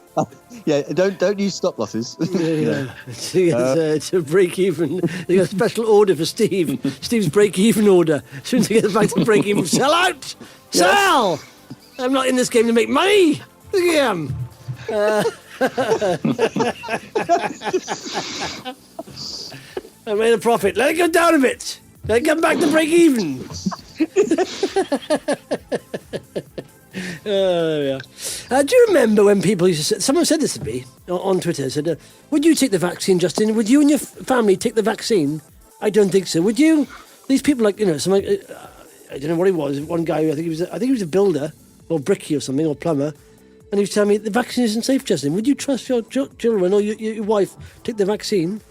Yeah. Don't use stop losses. Yeah. It's a break even. They got a special order for Steve. Steve's break even order. As soon as he gets back to break even, sell out. Sell. I'm not in this game to make money. Look at him. I made a profit. Let it go down a bit. Let it come back to break even. There we are. Do you remember when people used to say, someone said this to me on Twitter, said, would you take the vaccine, Justin? Would you and your family take the vaccine? I don't think so. Would you? These people, like, some, I don't know what he was. One guy, I think he was a builder or bricky or something, or plumber. And he was telling me, the vaccine isn't safe, Justin. Would you trust your children or your wife take the vaccine?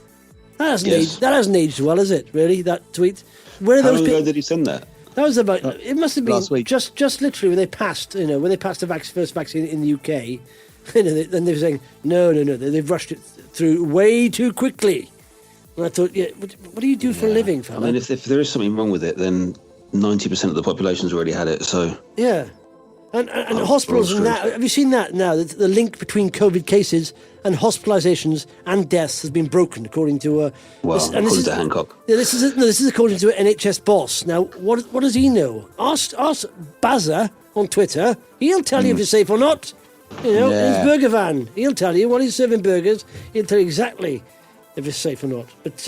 That hasn't aged well, is it, really, that tweet? Where are How those long ago did he send that? That was about, it must have been last week. just literally when they passed the first vaccine in the UK. Then they were saying, no, they've rushed it through way too quickly. And I thought, what do you do for a living, fella? I mean, if there is something wrong with it, then 90% of the population's already had it, so... Yeah. And hospitals and that, have you seen that now? The link between COVID cases and hospitalizations and deaths has been broken, according to... according to Hancock. Yeah, this is according to an NHS boss. Now, what does he know? Ask Bazza on Twitter. He'll tell you if it's safe or not. You know, in Yeah. his burger van. He'll tell you while he's serving burgers. He'll tell you exactly if it's safe or not. But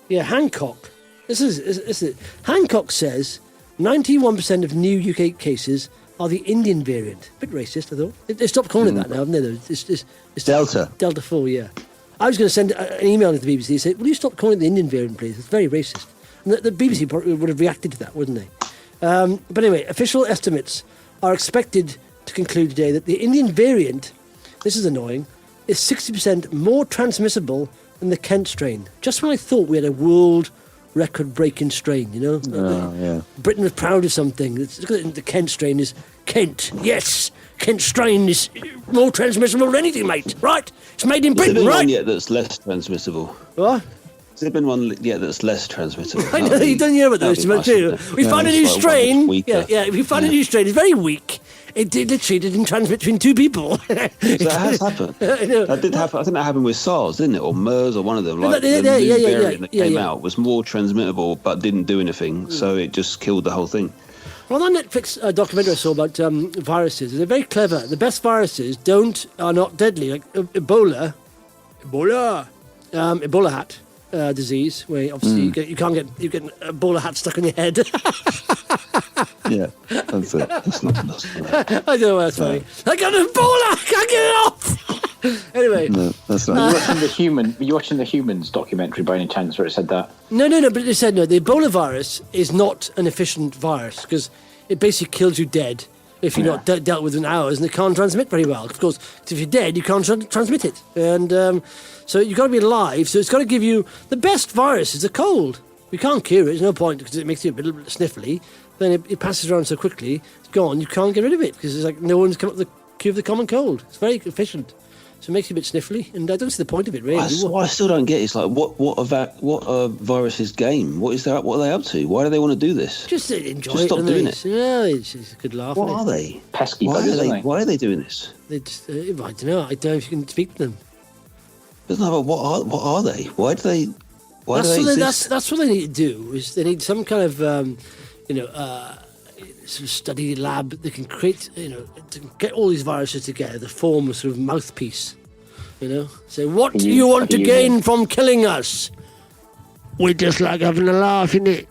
Hancock. This is it. Hancock says 91% of new UK cases are the Indian variant. Bit racist, I thought. They stopped calling it that now, haven't they? Though? It's Delta. Delta 4, yeah. I was going to send an email to the BBC and say, will you stop calling it the Indian variant, please? It's very racist. And the BBC probably would have reacted to that, wouldn't they? But anyway, official estimates are expected to conclude today that the Indian variant, this is annoying, is 60% more transmissible than the Kent strain. Just when I thought we had a world record-breaking strain, you know? Oh, yeah. Britain was proud of something. Look at the Kent strain is Kent. Yes, Kent strain is more transmissible than anything, mate. Right? It's made in Has there Britain, been right? one yet that's less transmissible? What? Has there been one yet that's less transmissible? I know, you don't hear about those too much, do you? We found a new strain. Yeah, we found a new strain. It's very weak. It literally didn't transmit between two people. So that has happened. That did happen. I think that happened with SARS, didn't it? Or MERS, or one of them. Like the new variant that came out was more transmittable, but didn't do anything. So it just killed the whole thing. Well, that Netflix documentary I saw about viruses, they're very clever. The best viruses are not deadly. Like Ebola hat disease, where obviously you get an Ebola hat stuck on your head. Yeah, that's it. That's not I don't know why that's funny. I got an Ebola! I can't get it off! Anyway. No, that's not. Were you watching the Humans documentary by any chance where it said that? No, but they said no. The Ebola virus is not an efficient virus because it basically kills you dead if you're not dealt with in hours, and it can't transmit very well. Of course, if you're dead, you can't transmit it. And so you've got to be alive, so it's got to give you... The best virus is a cold. We can't cure it. There's no point because it makes you a bit sniffly. Then it passes around so quickly, it's gone. You can't get rid of it because it's like no one's come up with the cure of the common cold. It's very efficient. So it makes you a bit sniffly, and I don't see the point of it, really. What I still don't get is like what a virus's game? What are they up to? Why do they want to do this? Just enjoy Just it. stop doing it. Yeah, it's a good laugh. What are they? Pesky buggers, aren't they? Why are they doing this? They just, I don't know. I don't know if you can speak to them. But no, but what are they? Why do they exist? That's what they need to do. Is they need some kind of sort of study lab that can create, to get all these viruses together to form a sort of mouthpiece. So what do you want to gain from killing us? We just like having a laugh, innit?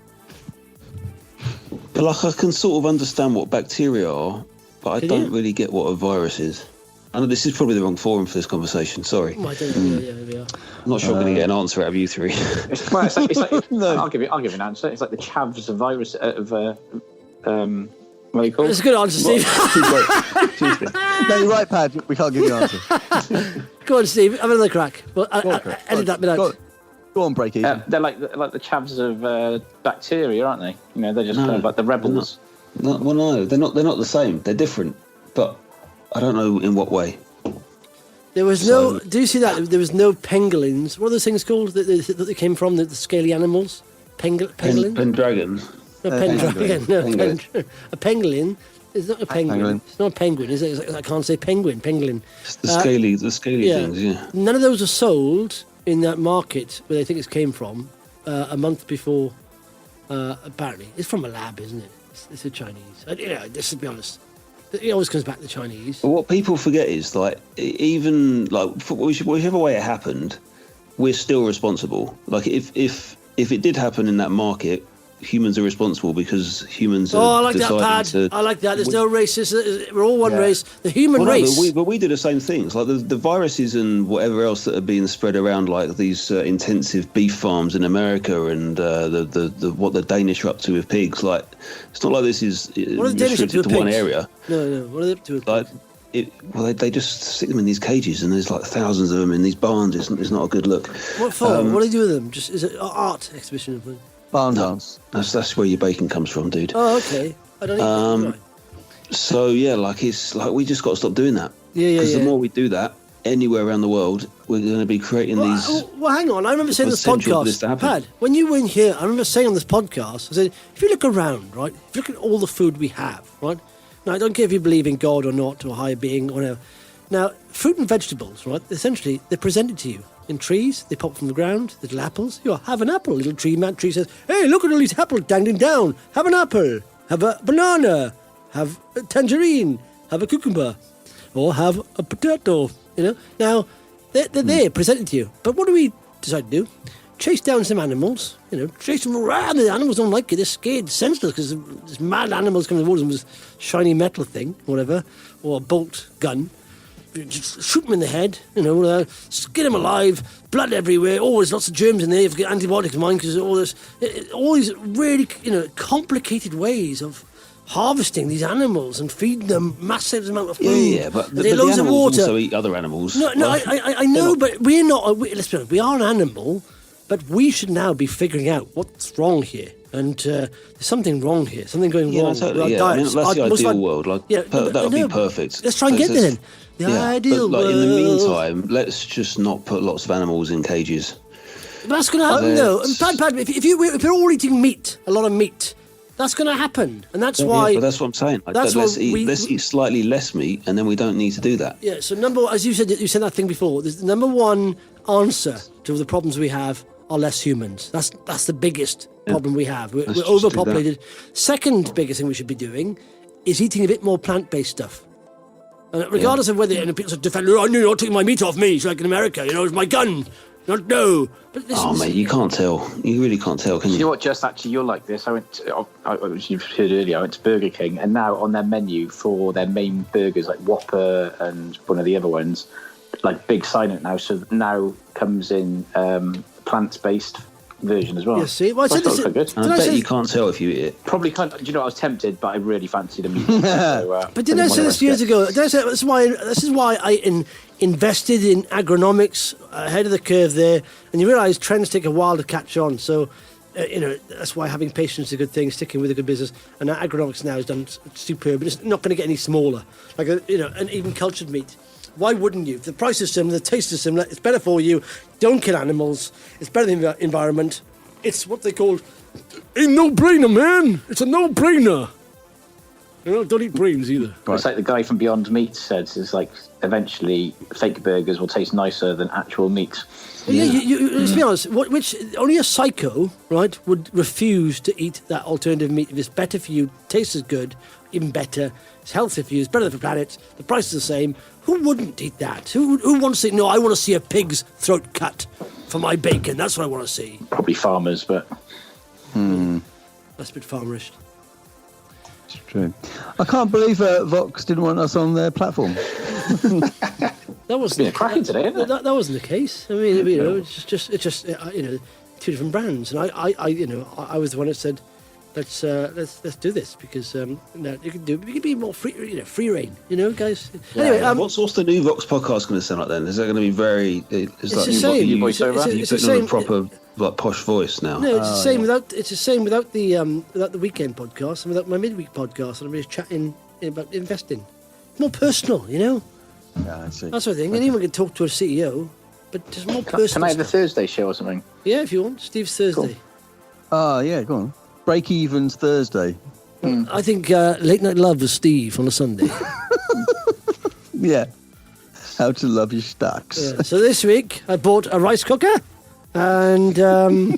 But like I can sort of understand what bacteria are, but I don't really get what a virus is. I know this is probably the wrong forum for this conversation. Sorry. I don't know. Yeah, we are. I'm not sure I'm going to get an answer out of you three. It's like no. I'll give you an answer. It's like the chavs of virus of what do you call it? That's a good answer, Steve. No, you're right, Pad. We can't give you an answer. Go on, Steve. Have another crack. Well, edit that bit out. Go on, breakeven. They're like the chavs of bacteria, aren't they? They're just kind of like the rebels. No, they're not the same. They're different, but I don't know in what way. There was no. Do you see that? There was no pangolins. What are those things called that they came from? The scaly animals. Pangolin. Pendragons. No, pendragon. No, a pangolin. It's not a penguin. Pangolin. It's not a penguin, is it? I can't say penguin. Pangolin. It's the scaly things. Yeah. None of those are sold in that market where they think it came from a month before. Apparently, it's from a lab, isn't it? It's the Chinese. Just to be honest. It always comes back to the Chinese. But what people forget is, like, even like whichever way it happened, we're still responsible. Like, if it did happen in that market, humans are responsible because humans are I like that, Pad. I like that. There's no races. We're all one race. The human race. But we do the same things. Like the viruses and whatever else that are being spread around, like these intensive beef farms in America and what the Danish are up to with pigs. Like, it's not like this is restricted to one area. No. What are they up to with pigs? They just stick them in these cages, and there's like thousands of them in these barns. It's not a good look. What for? What do they do with them? Just is it an art exhibition? Barn dance. That's where your bacon comes from, dude. Oh, okay. I don't know. So yeah, it's like we just got to stop doing that. Yeah. Because the more we do that, anywhere around the world, we're going to be creating these. Well, hang on. I remember saying this podcast, Pad, when you were in here, I remember saying on this podcast, I said, if you look around, right, if you look at all the food we have, right, now I don't care if you believe in God or not, or a higher being, or whatever. Now, fruit and vegetables, right, essentially, they're presented to you in trees. They pop from the ground, little apples. You have an apple. Little tree says, hey, look at all these apples dangling down. Have an apple. Have a banana. Have a tangerine. Have a cucumber. or have a potato. Now they're there presented to you. But what do we decide to do? Chase down some animals. Chase them around. The animals don't like it. They're scared, senseless, because this mad animals coming towards them with this shiny metal thing, whatever, or a bolt gun. Just shoot them in the head, skin them alive, blood everywhere. Oh, there's lots of germs in there. You've got antibiotics in mind because all these really, complicated ways of harvesting these animals and feeding them massive amount of food. Yeah, but the loads animals of water. also eat other animals. No, I know, but we're not. Let's be honest, we are an animal, but we should now be figuring out what's wrong here. And there's something wrong here, something going wrong. Totally, with our diets. That's the ideal world. That would be perfect. Let's try and get there then. The ideal world. In the meantime, let's just not put lots of animals in cages. That's going to happen, though. And Pad, if you're all eating meat, a lot of meat, that's going to happen, and that's why. But that's what I'm saying. Let's eat slightly less meat, and then we don't need to do that. Yeah. So as you said that thing before. The number one answer to the problems we have are less humans. That's the biggest problem we have. We're overpopulated. Second biggest thing we should be doing is eating a bit more plant-based stuff. And regardless of whether people say, "Oh, no, you're not taking my meat off me," it's like in America, it's my gun. No. But mate, you can't tell. You really can't tell, can you? You know what, Just actually, you're like this. You've heard earlier, I went to Burger King, and now on their menu for their main burgers, like Whopper and one of the other ones, like big sign it now. So now comes in plant-based version as well. Yeah, see? Well, I bet you can't tell if you eat it. Probably can't. Do you know, I was tempted, but I really fancied the meat. But didn't I say this years ago? Did I say this is why I invested in agronomics ahead of the curve there, and you realise trends take a while to catch on. So, that's why having patience is a good thing, sticking with a good business. And agronomics now has done superb, but it's not going to get any smaller. Like, and even cultured meat. Why wouldn't you? If the price is similar, the taste is similar, it's better for you. Don't kill animals. It's better than the environment. It's what they call a no-brainer, man. It's a no-brainer. Don't eat brains either. It's like the guy from Beyond Meat said, it's like eventually fake burgers will taste nicer than actual meat. Yeah, let's be honest. Only a psycho, right, would refuse to eat that alternative meat if it's better for you, tastes as good, even better, it's healthier for you, it's better for the planet, the price is the same. Who wouldn't eat that? Who wants to say, no, I want to see a pig's throat cut for my bacon. That's what I want to see. Probably farmers, but... That's a bit farmerish. It's true. I can't believe Vox didn't want us on their platform. That wasn't cracking today, isn't it? That wasn't the case. I mean, it's just two different brands, and I was the one that said, let's do this because you can be more free reign, guys. Yeah. Anyway, what's the new Vox podcast going to sound like then? Is that going to be very? It's the same. You put on a proper posh voice now. No, it's the same without. It's the same without the weekend podcast and without my midweek podcast, and I'm just chatting about investing. More personal, Yeah, I see. That's the thing. Okay. Anyone can talk to a CEO, but just more personal. Can I have the Thursday show or something? Yeah, if you want. Steve's Thursday. Cool. Yeah, go on. Break-even's Thursday. I think Late Night Love with Steve on a Sunday. Yeah. How to love your stocks. Yeah. So this week I bought a rice cooker, and I'm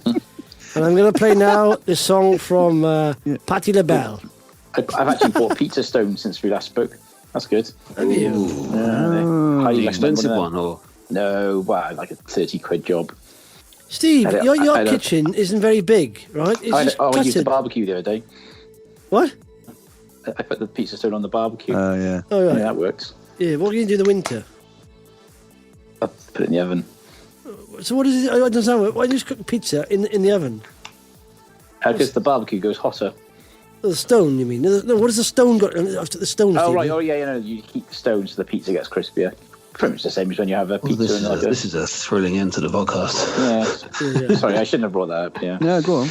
going to play now this song from Patti LaBelle. I've actually bought a pizza stone since we last spoke. That's good. Have you? Highly expensive one, or no? Well, like a 30 quid job. Steve, your kitchen isn't very big, right? I used the barbecue the other day. What? I put the pizza stone on the barbecue. Oh, yeah. Oh, right. Yeah, that works. Yeah, what are you going to do in the winter? I'll put it in the oven. So what is it? I don't understand. Why do you just cook pizza in the oven? Because the barbecue goes hotter. The stone, you mean? No, what has the stone got after the stone? Oh, right. Oh, yeah, you heat the stone so the pizza gets crispier. Pretty much the same as when you have a pizza. This is a thrilling end to the podcast. Yeah. Sorry, I shouldn't have brought that up. Yeah. Yeah, go on.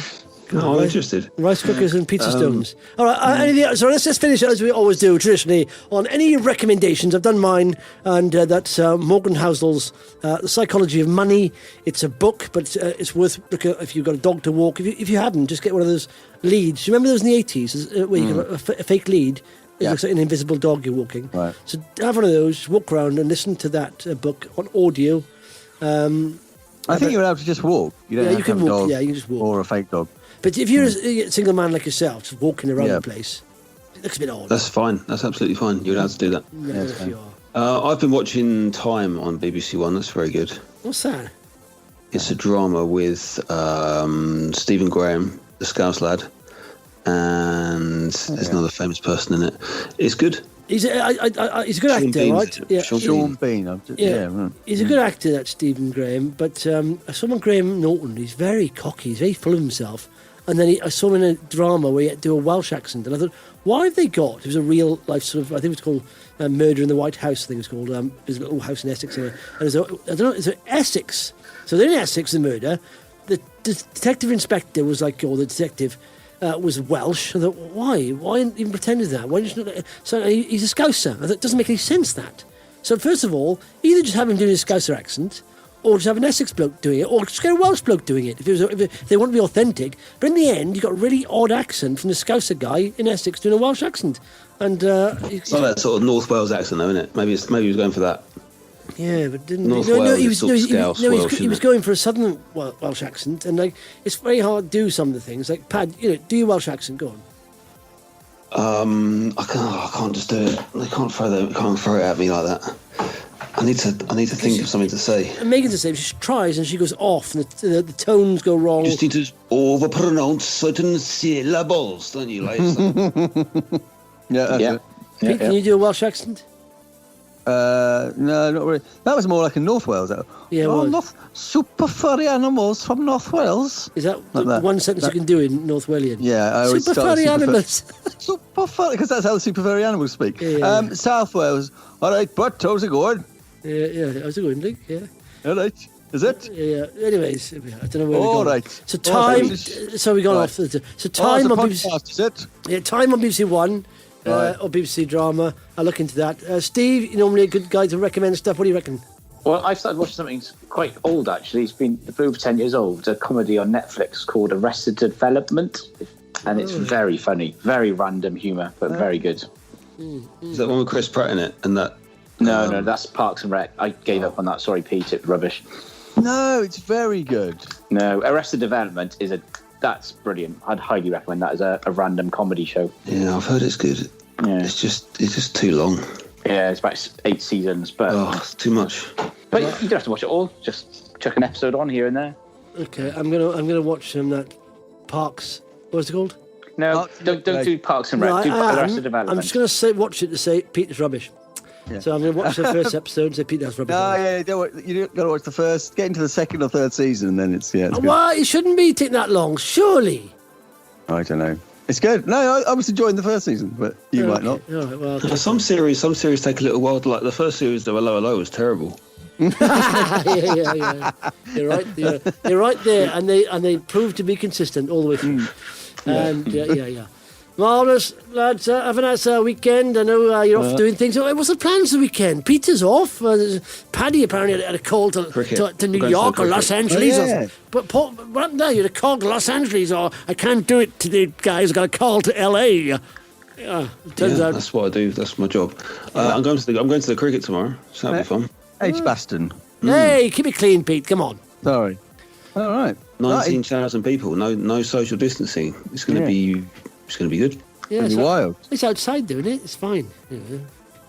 I'm interested. Rice cookers and pizza stones. All right. So let's just finish as we always do traditionally on any recommendations. I've done mine, and that's Morgan Housel's The Psychology of Money. It's a book, but it's worth looking at if you've got a dog to walk. If you haven't, just get one of those leads. You remember those in the 80s where you got a fake lead? It looks like an invisible dog you're walking. Right. So have one of those, walk around and listen to that book on audio. I think you're allowed to just walk. You don't have to have a dog. Yeah, you can just walk. Or a fake dog. But if you're a single man like yourself, just walking around the place, it looks a bit odd. That's fine. That's absolutely fine. You're allowed to do that. No, if you are. I've been watching Time on BBC One. That's very good. What's that? It's a drama with Stephen Graham, the Scouse lad, and there's another famous person in it. It's good. He's a good actor, right? Yeah. Sean Bean. He's a good actor, that Stephen Graham. But I saw him on Graham Norton. He's very cocky. He's very full of himself. And then I saw him in a drama where he had to do a Welsh accent. And I thought, why have they got? It was a real life sort of. I think it was called Murder in the White House. I think it was called. There's a little house in Essex. And there's I don't know. It's Essex. So they're in Essex, the murder. The detective inspector was like, or the detective was Welsh. I thought, why? Why even pretend that? Why just not? So he's a Scouser. I thought, it doesn't make any sense, that. So first of all, either just have him doing a Scouser accent, or just have an Essex bloke doing it, or just get a Welsh bloke doing it, if they want to be authentic. But in the end, you got a really odd accent from the Scouser guy in Essex doing a Welsh accent. And it's not that sort of North Wales accent, though, isn't it? Maybe he was going for that. Yeah, but didn't North he? Wales He was going for a southern Welsh accent, and like it's very hard to do some of the things. Like Pad, do your Welsh accent. Go on. I can't just do it. They can't throw it at me like that. I need to think of something to say. And Megan's the same. She tries and she goes off, and the tones go wrong. You just need to overpronounce certain syllables, don't you, like? Yeah. Pete, can you do a Welsh accent? No, not really. That was more like a North Wales. Yeah, super furry animals from North Wales. Is that like one sentence you can do in North Walian? Yeah, I always super furry animals. Super furry, because that's how the super furry animals speak. Yeah. South Wales. All right, but how's it going? Yeah, how's it going, Luke? Yeah. All right. Is it? Yeah. Anyways, I don't know where we're going. Right. So time. So we got off. So time on BBC. Is it? Yeah, time on BBC One. Or BBC Drama. I'll look into that. Steve, you're normally a good guy to recommend stuff. What do you reckon? Well, I've started watching something quite old, actually. It's been over 10 years old. A comedy on Netflix called Arrested Development. And it's very funny. Very random humour, but very good. Is that one with Chris Pratt in it? And that? No, that's Parks and Rec. I gave up on that. Sorry, Pete. It's rubbish. No, it's very good. No, Arrested Development that's brilliant. I'd highly recommend that as a random comedy show. Yeah, I've heard it's good. Yeah. It's just too long. Yeah, it's about 8 seasons, but it's too much. But you don't have to watch it all. Just chuck an episode on here and there. Okay, I'm gonna watch that Parks. What's it called? No, don't do Parks and Rec. Do Arrested Development. I'm just gonna watch it to say Peter's rubbish. Yeah. So I'm going to watch the first episode and say Peter's rubbish. No, you got to watch the first. Get into the second or third season, and then it's good. Why? It shouldn't be taking that long, surely. I don't know. It's good. No, I was enjoying the first season, but you might not. All right, well, some series take a little while. Like the first series, the Hello was terrible. yeah. You're right. You're right there, and they proved to be consistent all the way through. And yeah. Marvellous, lads. Have a nice weekend. I know you're off doing things. What's the plans for the weekend? Peter's off. Paddy apparently had a call to New York or Los Angeles. But Paul, what happened there? You had a call to Los Angeles, or I can't do it today, guys. I got a call to LA. Turns out that's what I do. That's my job. I'm going to the cricket tomorrow. So that'll be fun. Edgbaston. Hey, keep it clean, Pete. Come on. Sorry. All right. 19,000 people. No social distancing. It's going to be. It's going to be good. Yeah, it's wild. It's outside doing it. It's fine.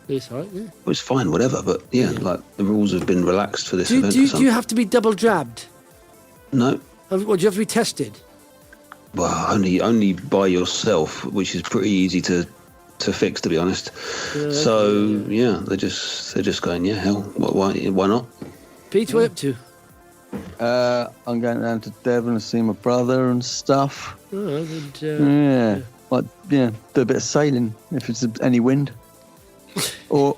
It's all right. Yeah. Well, it's fine, whatever. But like the rules have been relaxed for this event. Do you have to be double jabbed? No. Or do you have to be tested? Well, only by yourself, which is pretty easy to fix, to be honest. Yeah, they're just going. Yeah, hell, why not? Pete, what are you up to? I'm going down to Devon to see my brother and stuff. Do a bit of sailing if it's any wind, or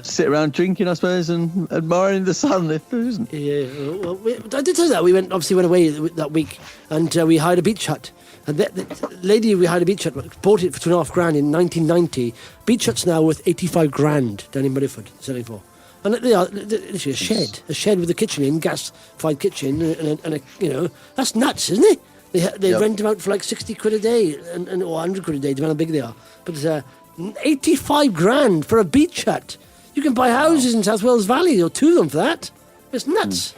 sit around drinking, I suppose, and admiring the sun if there isn't. Yeah, well, I did tell you that we went away that week, and we hired a beach hut. And the lady we hired a beach hut bought it for $2,500 in 1990. Beach hut's now worth $85,000 down in Murrayford, selling for. And they are literally a shed with a kitchen in, gas-fired kitchen, and that's nuts, isn't it? They rent them out for like 60 quid a day, or 100 quid a day, depending on how big they are. But it's $85,000 for a beach hut. You can buy houses in South Wales Valley, or 2 of them for that. It's nuts.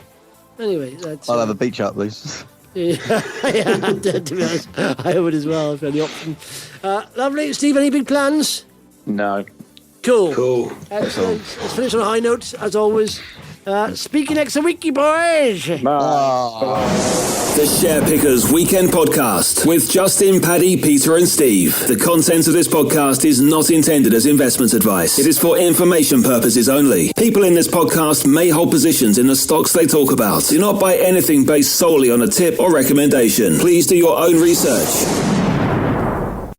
Anyway, I'll have a beach hut, please. Yeah, to be honest, I would as well if I had the option. Lovely. Steve, any big plans? No. Cool. Excellent. Let's finish on a high note, as always. Speaking next week, boys. The SharePickers Weekend Podcast with Justin, Paddy, Peter and Steve. The content of this podcast is not intended as investment advice. It is for information purposes only. People in this podcast may hold positions in the stocks they talk about. Do not buy anything based solely on a tip or recommendation. Please do your own research.